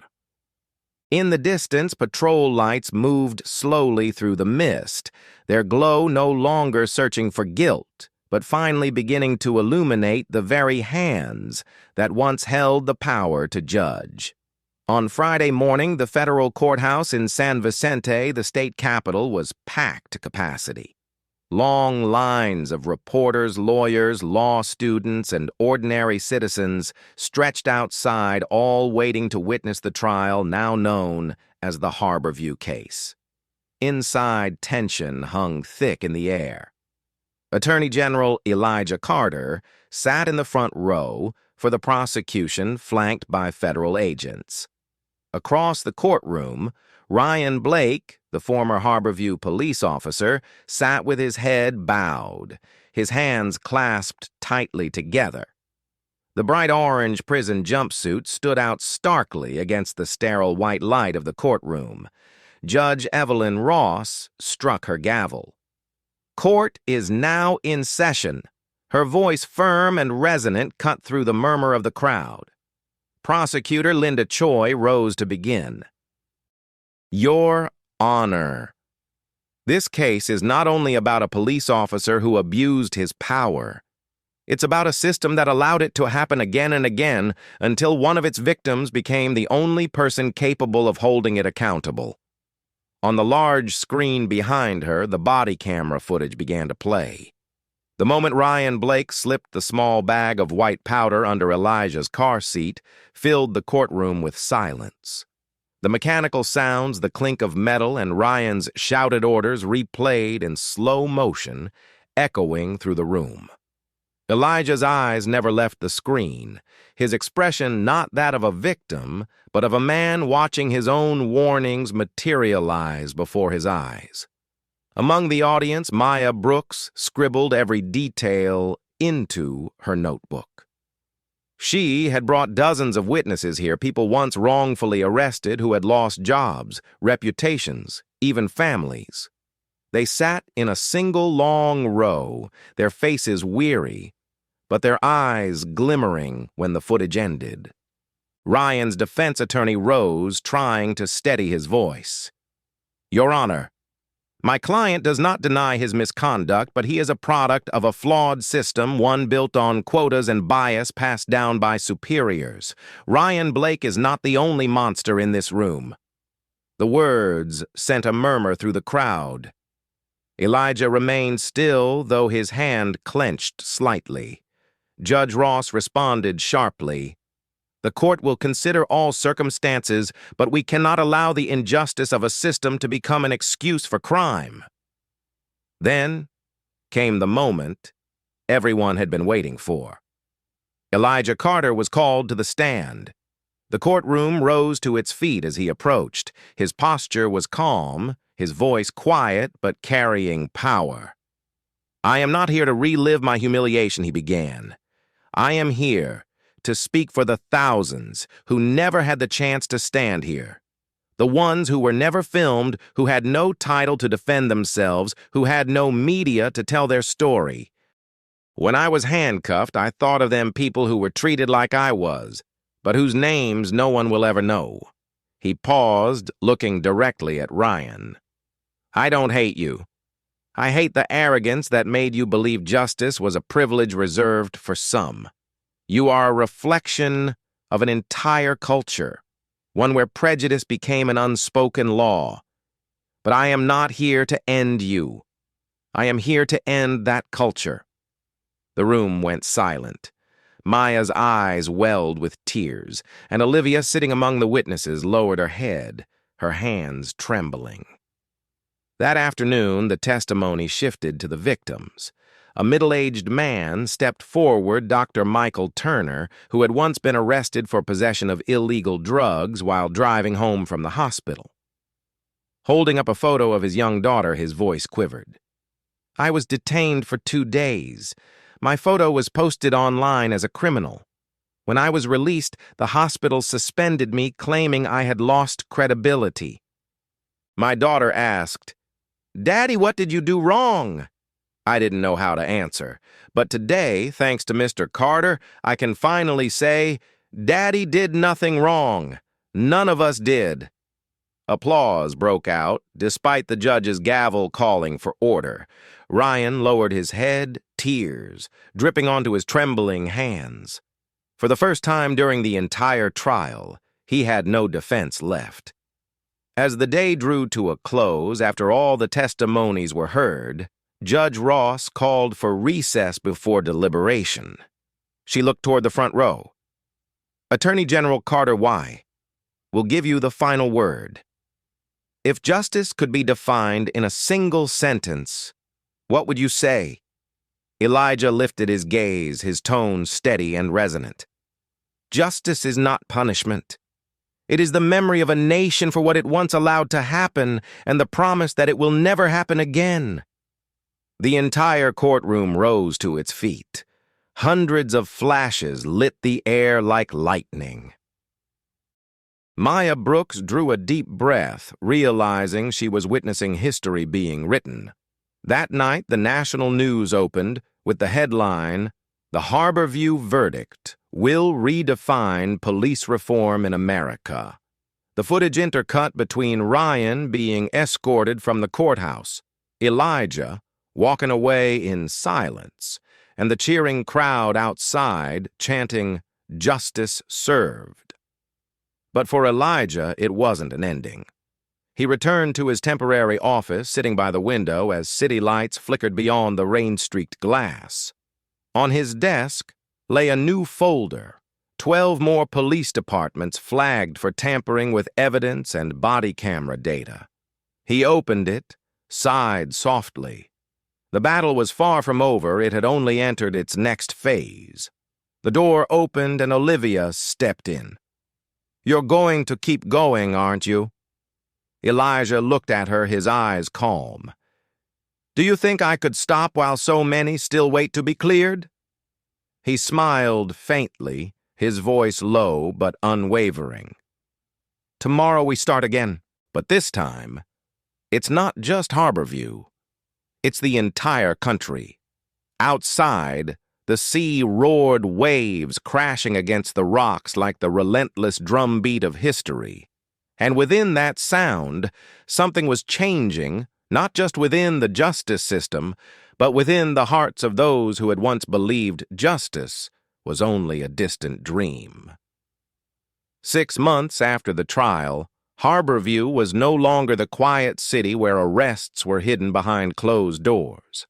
In the distance, patrol lights moved slowly through the mist, their glow no longer searching for guilt, but finally beginning to illuminate the very hands that once held the power to judge. On Friday morning, the federal courthouse in San Vicente, the state capital, was packed to capacity. Long lines of reporters, lawyers, law students, and ordinary citizens stretched outside, all waiting to witness the trial now known as the Harborview case. Inside, tension hung thick in the air. Attorney General Elijah Carter sat in the front row for the prosecution, flanked by federal agents. Across the courtroom, Ryan Blake, the former Harborview police officer, sat with his head bowed, his hands clasped tightly together. The bright orange prison jumpsuit stood out starkly against the sterile white light of the courtroom. Judge Evelyn Ross struck her gavel. Court is now in session. Her voice, firm and resonant, cut through the murmur of the crowd. Prosecutor Linda Choi rose to begin. Your Honor, this case is not only about a police officer who abused his power. It's about a system that allowed it to happen again and again until one of its victims became the only person capable of holding it accountable. On the large screen behind her, the body camera footage began to play. The moment Ryan Blake slipped the small bag of white powder under Elijah's car seat, filled the courtroom with silence. The mechanical sounds, the clink of metal, and Ryan's shouted orders replayed in slow motion, echoing through the room. Elijah's eyes never left the screen, his expression not that of a victim, but of a man watching his own warnings materialize before his eyes. Among the audience, Maya Brooks scribbled every detail into her notebook. She had brought dozens of witnesses here, people once wrongfully arrested who had lost jobs, reputations, even families. They sat in a single long row, their faces weary, but their eyes glimmering when the footage ended. Ryan's defense attorney rose, trying to steady his voice. Your Honor, my client does not deny his misconduct, but he is a product of a flawed system, one built on quotas and bias passed down by superiors. Ryan Blake is not the only monster in this room. The words sent a murmur through the crowd. Elijah remained still, though his hand clenched slightly. Judge Ross responded sharply. The court will consider all circumstances, but we cannot allow the injustice of a system to become an excuse for crime. Then came the moment everyone had been waiting for. Elijah Carter was called to the stand. The courtroom rose to its feet as he approached. His posture was calm, his voice quiet but carrying power. I am not here to relive my humiliation, he began. I am here to speak for the thousands who never had the chance to stand here. The ones who were never filmed, who had no title to defend themselves, who had no media to tell their story. When I was handcuffed, I thought of them people who were treated like I was, but whose names no one will ever know. He paused, looking directly at Ryan. I don't hate you. I hate the arrogance that made you believe justice was a privilege reserved for some. You are a reflection of an entire culture, one where prejudice became an unspoken law. But I am not here to end you. I am here to end that culture. The room went silent. Maya's eyes welled with tears, and Olivia, sitting among the witnesses, lowered her head, her hands trembling. That afternoon, the testimony shifted to the victims. A middle-aged man stepped forward, Dr. Michael Turner, who had once been arrested for possession of illegal drugs while driving home from the hospital. Holding up a photo of his young daughter, his voice quivered. "I was detained for 2 days. My photo was posted online as a criminal. When I was released, the hospital suspended me, claiming I had lost credibility." My daughter asked, "Daddy, what did you do wrong?" I didn't know how to answer, but today, thanks to Mr. Carter, I can finally say, Daddy did nothing wrong. None of us did. Applause broke out, despite the judge's gavel calling for order. Ryan lowered his head, tears dripping onto his trembling hands. For the first time during the entire trial, he had no defense left. As the day drew to a close after all the testimonies were heard, Judge Ross called for recess before deliberation. She looked toward the front row. "Attorney General Carter Y. will give you the final word. If justice could be defined in a single sentence, what would you say?" Elijah lifted his gaze, his tone steady and resonant. "Justice is not punishment. It is the memory of a nation for what it once allowed to happen and the promise that it will never happen again." The entire courtroom rose to its feet. Hundreds of flashes lit the air like lightning. Maya Brooks drew a deep breath, realizing she was witnessing history being written. That night, the national news opened with the headline, "The Harborview Verdict Will Redefine Police Reform in America." The footage intercut between Ryan being escorted from the courthouse, Elijah walking away in silence, and the cheering crowd outside chanting, "Justice served." But for Elijah, it wasn't an ending. He returned to his temporary office, sitting by the window as city lights flickered beyond the rain-streaked glass. On his desk lay a new folder, 12 more police departments flagged for tampering with evidence and body camera data. He opened it, sighed softly. The battle was far from over. It had only entered its next phase. The door opened and Olivia stepped in. "You're going to keep going, aren't you?" Elijah looked at her, his eyes calm. "Do you think I could stop while so many still wait to be cleared?" He smiled faintly, his voice low but unwavering. "Tomorrow we start again, but this time, it's not just Harborview. It's the entire country. Outside, the sea roared waves crashing against the rocks like the relentless drumbeat of history. And within that sound, something was changing, not just within the justice system, but within the hearts of those who had once believed justice was only a distant dream. 6 months after the trial, Harborview was no longer the quiet city where arrests were hidden behind closed doors.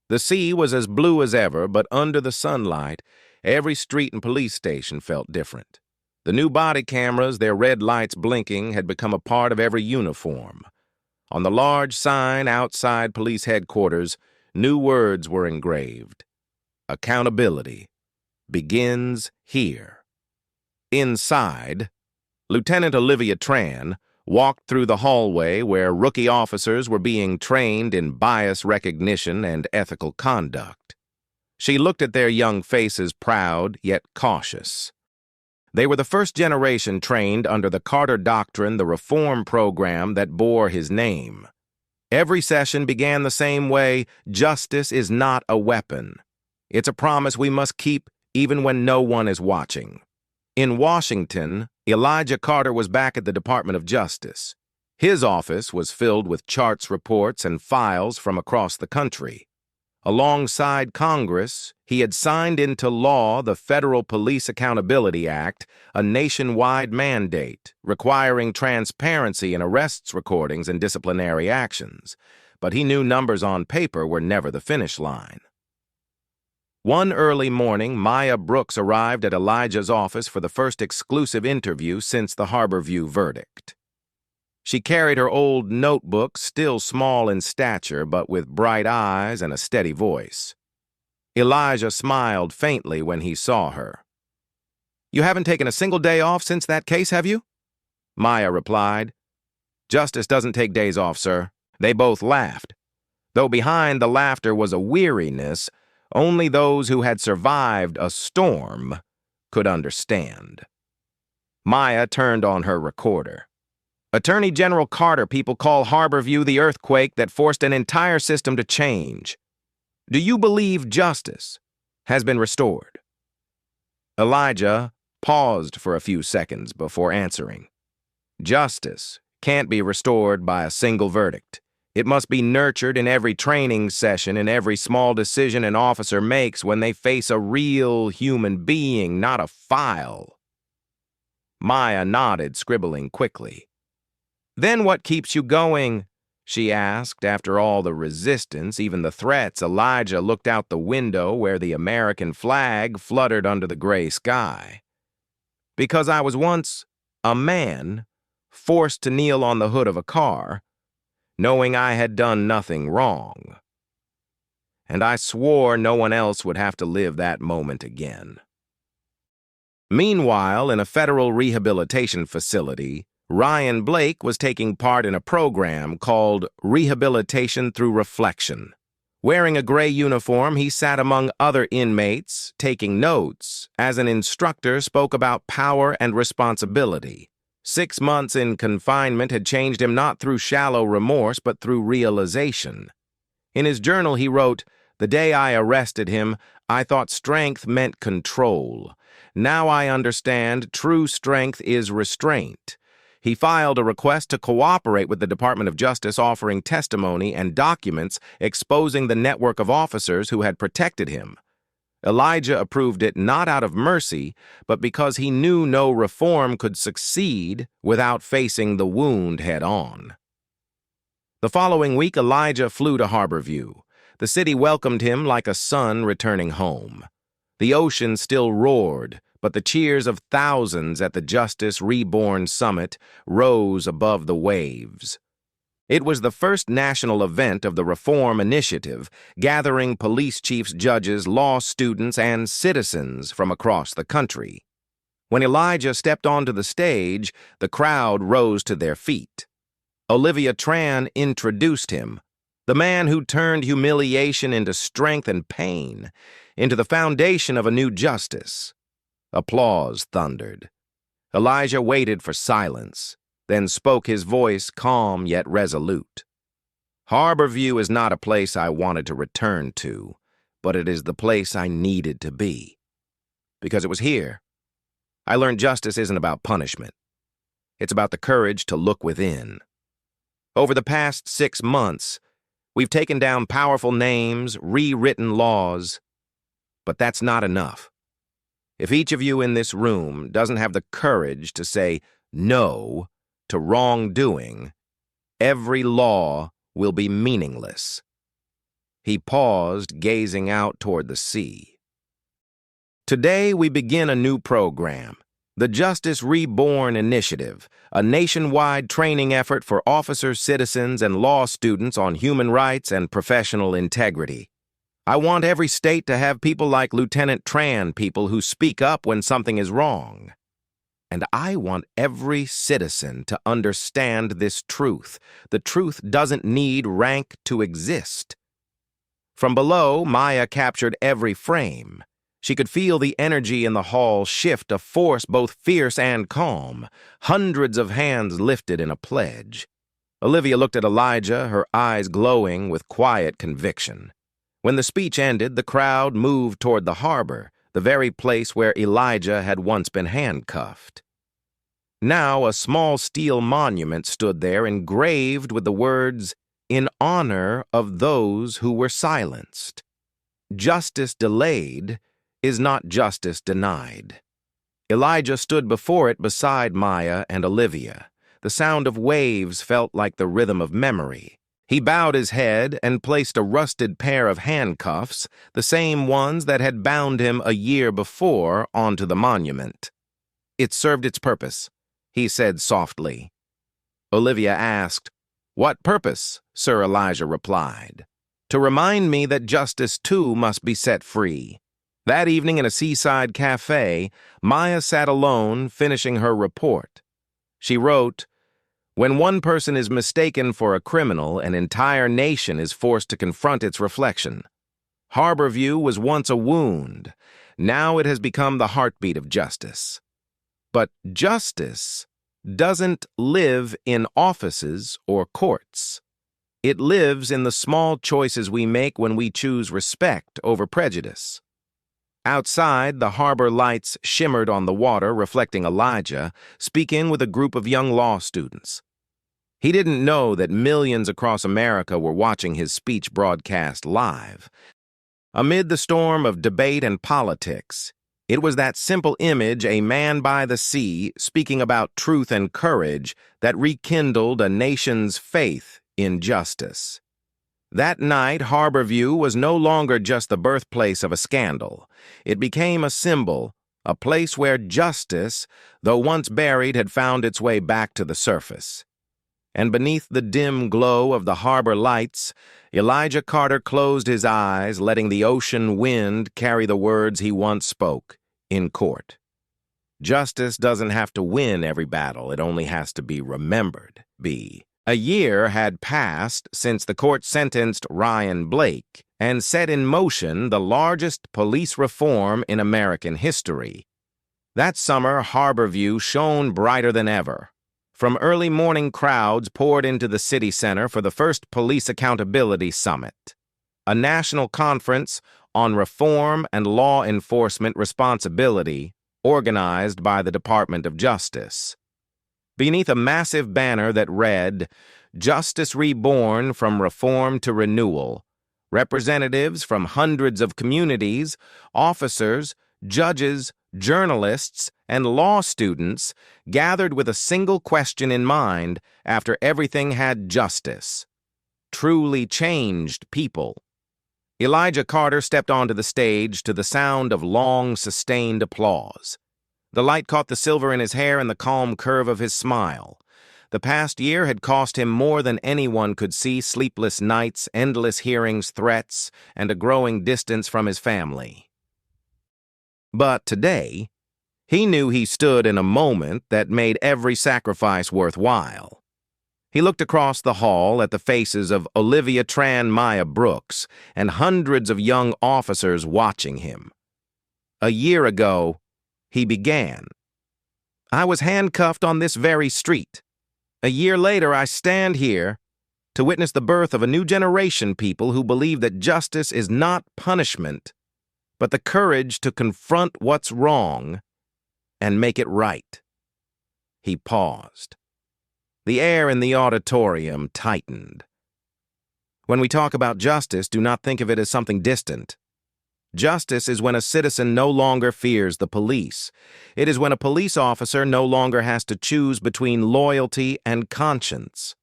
The sea was as blue as ever, but under the sunlight, every street and police station felt different. The new body cameras, their red lights blinking, had become a part of every uniform. On the large sign outside police headquarters, new words were engraved. "Accountability begins here." Inside, Lieutenant Olivia Tran walked through the hallway where rookie officers were being trained in bias recognition and ethical conduct. She looked at their young faces, proud yet cautious. They were the first generation trained under the Carter Doctrine, the reform program that bore his name. Every session began the same way: justice is not a weapon. It's a promise we must keep even when no one is watching. In Washington, Elijah Carter was back at the Department of Justice. His office was filled with charts, reports, and files from across the country. Alongside Congress, he had signed into law the Federal Police Accountability Act, a nationwide mandate requiring transparency in arrests, recordings, and disciplinary actions. But he knew numbers on paper were never the finish line. One early morning, Maya Brooks arrived at Elijah's office for the first exclusive interview since the Harborview verdict. She carried her old notebook, still small in stature, but with bright eyes and a steady voice. Elijah smiled faintly when he saw her. "You haven't taken a single day off since that case, have you?" Maya replied. Justice doesn't take days off, sir. They both laughed. Though behind the laughter was a weariness, only those who had survived a storm could understand. Maya turned on her recorder. Attorney General Carter, people call Harborview the earthquake that forced an entire system to change. Do you believe justice has been restored? Elijah paused for a few seconds before answering. Justice can't be restored by a single verdict. It must be nurtured in every training session and every small decision an officer makes when they face a real human being, not a file. Maya nodded, scribbling quickly. Then what keeps you going? She asked. After all the resistance, even the threats, Elijah looked out the window where the American flag fluttered under the gray sky. Because I was once a man forced to kneel on the hood of a car, knowing I had done nothing wrong. And I swore no one else would have to live that moment again. Meanwhile, in a federal rehabilitation facility, Ryan Blake was taking part in a program called Rehabilitation Through Reflection. Wearing a gray uniform, he sat among other inmates, taking notes, as an instructor spoke about power and responsibility. 6 months in confinement had changed him not through shallow remorse, but through realization. In his journal, he wrote, "The day I arrested him, I thought strength meant control. Now I understand true strength is restraint." He filed a request to cooperate with the Department of Justice, offering testimony and documents exposing the network of officers who had protected him. Elijah approved it not out of mercy, but because he knew no reform could succeed without facing the wound head-on. The following week, Elijah flew to Harborview. The city welcomed him like a son returning home. The ocean still roared, but the cheers of thousands at the Justice Reborn Summit rose above the waves. It was the first national event of the Reform Initiative, gathering police chiefs, judges, law students, and citizens from across the country. When Elijah stepped onto the stage, the crowd rose to their feet. Olivia Tran introduced him, the man who turned humiliation into strength and pain, into the foundation of a new justice. Applause thundered. Elijah waited for silence, then spoke, his voice calm yet resolute. "Harborview is not a place I wanted to return to, but it is the place I needed to be. Because it was here I learned justice isn't about punishment. It's about the courage to look within. Over the past 6 months, we've taken down powerful names, rewritten laws, but that's not enough. If each of you in this room doesn't have the courage to say no to wrongdoing, every law will be meaningless." He paused, gazing out toward the sea. Today we begin a new program, the Justice Reborn Initiative, a nationwide training effort for officers, citizens, and law students on human rights and professional integrity. I want every state to have people like Lieutenant Tran, people who speak up when something is wrong. And I want every citizen to understand this truth. The truth doesn't need rank to exist. From below, Maya captured every frame. She could feel the energy in the hall shift, a force both fierce and calm. Hundreds of hands lifted in a pledge. Olivia looked at Elijah, her eyes glowing with quiet conviction. When the speech ended, the crowd moved toward the harbor, the very place where Elijah had once been handcuffed. Now a small steel monument stood there, engraved with the words, "In honor of those who were silenced." Justice delayed is not justice denied. Elijah stood before it beside Maya and Olivia. The sound of waves felt like the rhythm of memory. He bowed his head and placed a rusted pair of handcuffs, the same ones that had bound him a year before, onto the monument. "It served its purpose," he said softly. Olivia asked, "What purpose?" Sir Elijah replied. "To remind me that justice too must be set free." That evening in a seaside cafe, Maya sat alone, finishing her report. She wrote, When one person is mistaken for a criminal, an entire nation is forced to confront its reflection. Harborview was once a wound. Now it has become the heartbeat of justice. But justice doesn't live in offices or courts. It lives in the small choices we make when we choose respect over prejudice. Outside, the harbor lights shimmered on the water, reflecting Elijah, speaking with a group of young law students. He didn't know that millions across America were watching his speech broadcast live. Amid the storm of debate and politics, it was that simple image, a man by the sea, speaking about truth and courage, that rekindled a nation's faith in justice. That night, Harborview was no longer just the birthplace of a scandal. It became a symbol, a place where justice, though once buried, had found its way back to the surface. And beneath the dim glow of the harbor lights, Elijah Carter closed his eyes, letting the ocean wind carry the words he once spoke in court. Justice doesn't have to win every battle, it only has to be remembered. A year had passed since the court sentenced Ryan Blake and set in motion the largest police reform in American history. That summer, Harborview shone brighter than ever. From early morning crowds poured into the city center for the first Police Accountability Summit, a national conference on reform and law enforcement responsibility organized by the Department of Justice. Beneath a massive banner that read, "Justice Reborn from Reform to Renewal," representatives from hundreds of communities, officers, judges, journalists, and law students gathered with a single question in mind after everything had justice. Truly changed people. Elijah Carter stepped onto the stage to the sound of long, sustained applause. The light caught the silver in his hair and the calm curve of his smile. The past year had cost him more than anyone could see: sleepless nights, endless hearings, threats, and a growing distance from his family. But today, he knew he stood in a moment that made every sacrifice worthwhile. He looked across the hall at the faces of Olivia Tran Maya Brooks and hundreds of young officers watching him. A year ago, he began. "I was handcuffed on this very street. A year later, I stand here to witness the birth of a new generation, people who believe that justice is not punishment, but the courage to confront what's wrong and make it right." He paused. The air in the auditorium tightened. When we talk about justice, do not think of it as something distant. Justice is when a citizen no longer fears the police. It is when a police officer no longer has to choose between loyalty and conscience.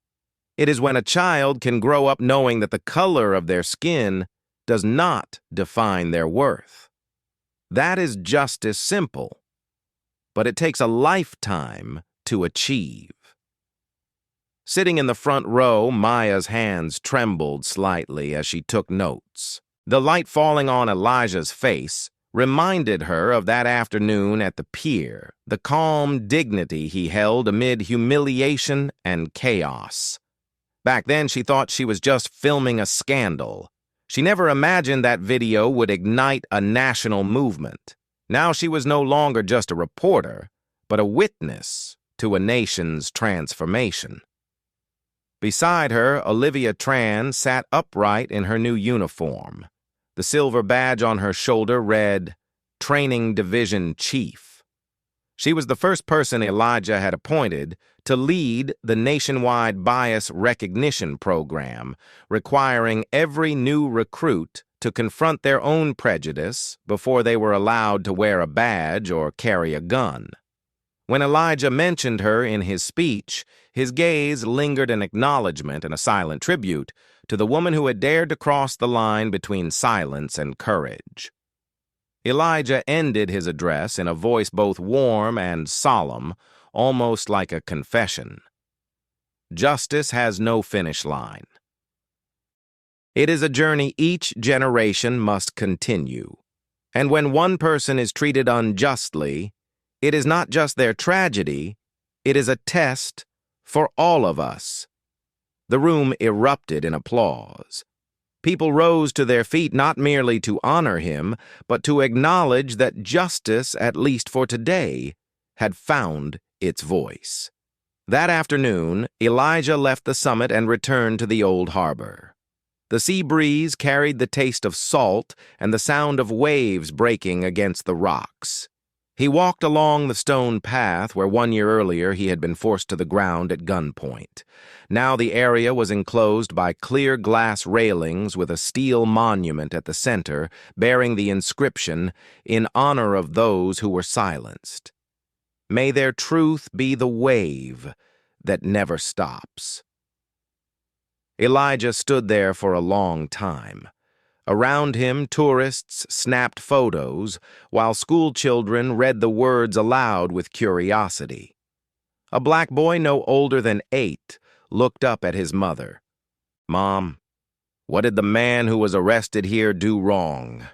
It is when a child can grow up knowing that the color of their skin does not define their worth. That is justice simple, but it takes a lifetime to achieve. Sitting in the front row, Maya's hands trembled slightly as she took notes. The light falling on Elijah's face reminded her of that afternoon at the pier, the calm dignity he held amid humiliation and chaos. Back then, she thought she was just filming a scandal. She never imagined that video would ignite a national movement. Now she was no longer just a reporter, but a witness to a nation's transformation. Beside her, Olivia Tran sat upright in her new uniform. The silver badge on her shoulder read, "Training Division Chief." She was the first person Elijah had appointed to lead the nationwide bias recognition program, requiring every new recruit to confront their own prejudice before they were allowed to wear a badge or carry a gun. When Elijah mentioned her in his speech, his gaze lingered an acknowledgement and a silent tribute to the woman who had dared to cross the line between silence and courage. Elijah ended his address in a voice both warm and solemn, almost like a confession. Justice has no finish line. It is a journey each generation must continue. And when one person is treated unjustly, it is not just their tragedy, it is a test For all of us. The room erupted in applause. People rose to their feet not merely to honor him, but to acknowledge that justice, at least for today, had found its voice. That afternoon, Elijah left the summit and returned to the old harbor. The sea breeze carried the taste of salt and the sound of waves breaking against the rocks. He walked along the stone path where 1 year earlier he had been forced to the ground at gunpoint. Now the area was enclosed by clear glass railings with a steel monument at the center bearing the inscription, "In honor of those who were silenced. May their truth be the wave that never stops." Elijah stood there for a long time. Around him, tourists snapped photos, while school children read the words aloud with curiosity. A black boy no older than 8 looked up at his mother. "Mom, what did the man who was arrested here do wrong?"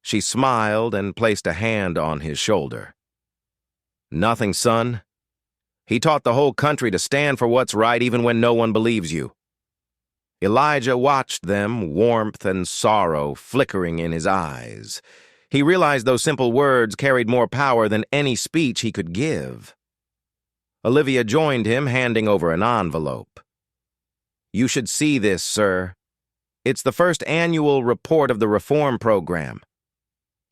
She smiled and placed a hand on his shoulder. "Nothing, son. He taught the whole country to stand for what's right even when no one believes you." Elijah watched them, warmth and sorrow flickering in his eyes. He realized those simple words carried more power than any speech he could give. Olivia joined him, handing over an envelope. "You should see this, sir. It's the first annual report of the reform program."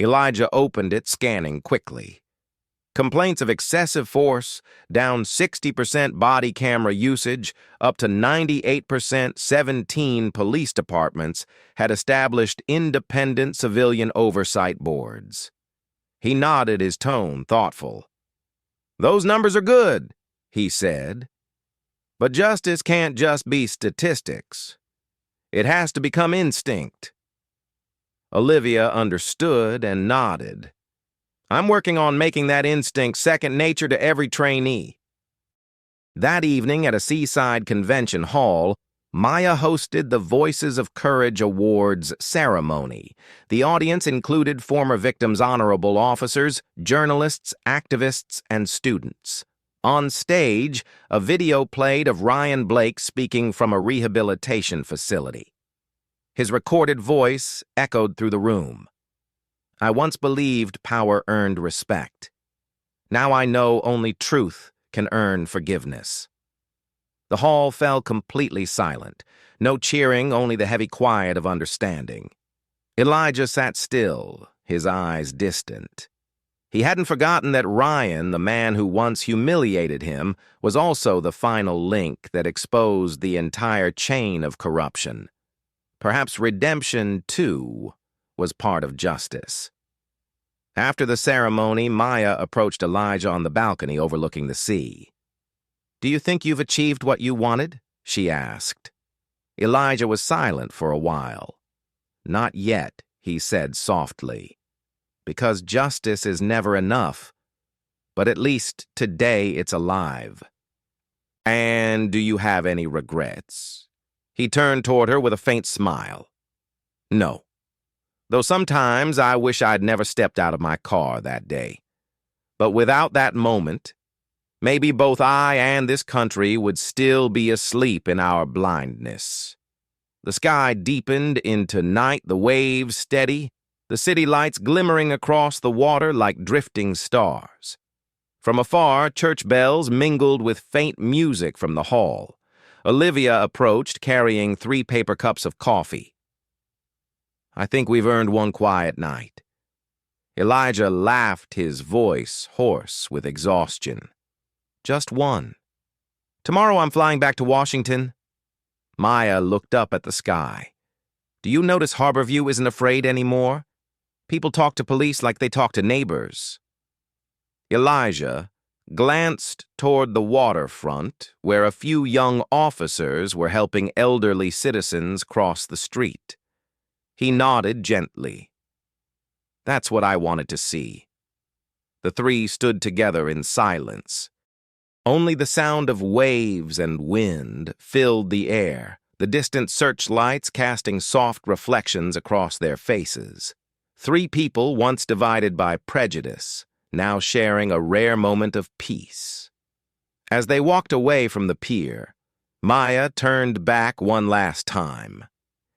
Elijah opened it, scanning quickly. Complaints of excessive force, down 60% body camera usage, up to 98%. 17 police departments had established independent civilian oversight boards. He nodded, his tone thoughtful. "Those numbers are good," he said. "But justice can't just be statistics. It has to become instinct." Olivia understood and nodded. "I'm working on making that instinct second nature to every trainee." That evening at a seaside convention hall, Maya hosted the Voices of Courage Awards ceremony. The audience included former victims' honorable officers, journalists, activists, and students. On stage, a video played of Ryan Blake speaking from a rehabilitation facility. His recorded voice echoed through the room. "I once believed power earned respect. Now I know only truth can earn forgiveness." The hall fell completely silent. No cheering, only the heavy quiet of understanding. Elijah sat still, his eyes distant. He hadn't forgotten that Ryan, the man who once humiliated him, was also the final link that exposed the entire chain of corruption. Perhaps redemption, too, was part of justice. After the ceremony, Maya approached Elijah on the balcony overlooking the sea. "Do you think you've achieved what you wanted?" she asked. Elijah was silent for a while. "Not yet," he said softly. "Because justice is never enough. But at least today it's alive." "And do you have any regrets?" He turned toward her with a faint smile. "No. Though sometimes I wish I'd never stepped out of my car that day. But without that moment, maybe both I and this country would still be asleep in our blindness." The sky deepened into night, the waves steady, the city lights glimmering across the water like drifting stars. From afar, church bells mingled with faint music from the hall. Olivia approached, carrying 3 paper cups of coffee. "I think we've earned one quiet night." Elijah laughed, his voice hoarse with exhaustion. "Just one. Tomorrow I'm flying back to Washington." Maya looked up at the sky. "Do you notice Harborview isn't afraid anymore? People talk to police like they talk to neighbors." Elijah glanced toward the waterfront, where a few young officers were helping elderly citizens cross the street. He nodded gently. "That's what I wanted to see." The 3 stood together in silence. Only the sound of waves and wind filled the air, the distant searchlights casting soft reflections across their faces. 3 people once divided by prejudice, now sharing a rare moment of peace. As they walked away from the pier, Maya turned back one last time.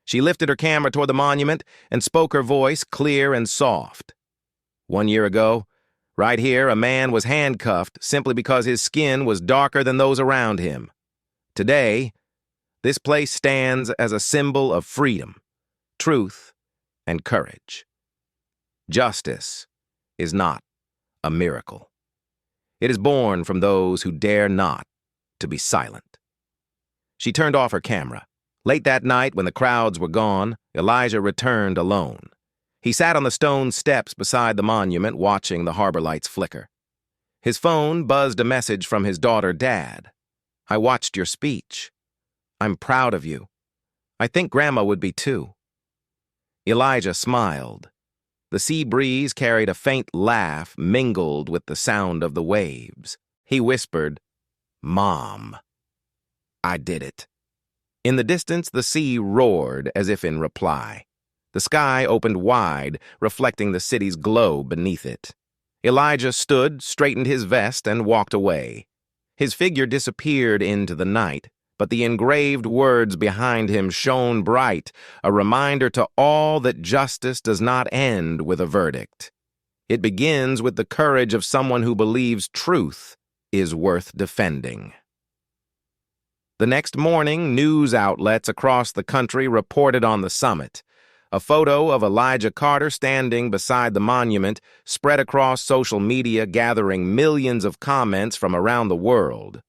She lifted her camera toward the monument and spoke, her voice clear and soft. 1 year ago, right here, a man was handcuffed simply because his skin was darker than those around him. Today, this place stands as a symbol of freedom, truth, and courage. Justice is not a miracle. It is born from those who dare not to be silent. She turned off her camera. Late that night, when the crowds were gone, Elijah returned alone. He sat on the stone steps beside the monument, watching the harbor lights flicker. His phone buzzed a message from his daughter, "Dad, I watched your speech. I'm proud of you. I think Grandma would be too." Elijah smiled. The sea breeze carried a faint laugh mingled with the sound of the waves. He whispered, "Mom, I did it." In the distance, the sea roared as if in reply. The sky opened wide, reflecting the city's glow beneath it. Elijah stood, straightened his vest, and walked away. His figure disappeared into the night, but the engraved words behind him shone bright, a reminder to all that justice does not end with a verdict. It begins with the courage of someone who believes truth is worth defending. The next morning, news outlets across the country reported on the summit. A photo of Elijah Carter standing beside the monument spread across social media, gathering millions of comments from around the world.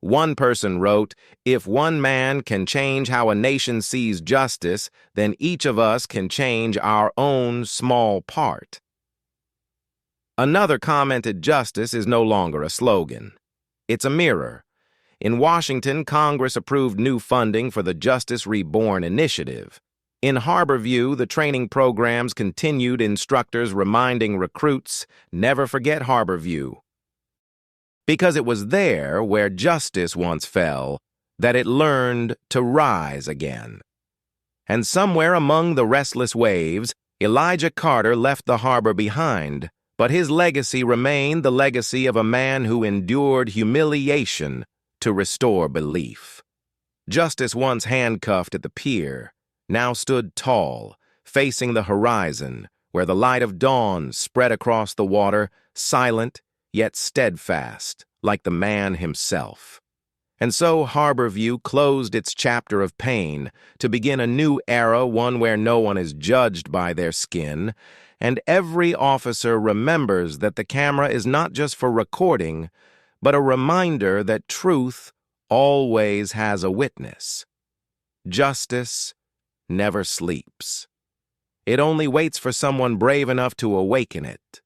One person wrote, "If one man can change how a nation sees justice, then each of us can change our own small part." Another commented, "Justice is no longer a slogan. It's a mirror." In Washington, Congress approved new funding for the Justice Reborn initiative. In Harborview, the training programs continued, instructors reminding recruits, "Never forget Harborview." Because it was there where justice once fell that it learned to rise again. And somewhere among the restless waves, Elijah Carter left the harbor behind, but his legacy remained the legacy of a man who endured humiliation to restore belief. Justice, once handcuffed at the pier, now stood tall, facing the horizon, where the light of dawn spread across the water, silent yet steadfast, like the man himself. And so Harborview closed its chapter of pain to begin a new era, one where no one is judged by their skin, and every officer remembers that the camera is not just for recording, but a reminder that truth always has a witness. Justice never sleeps. It only waits for someone brave enough to awaken it.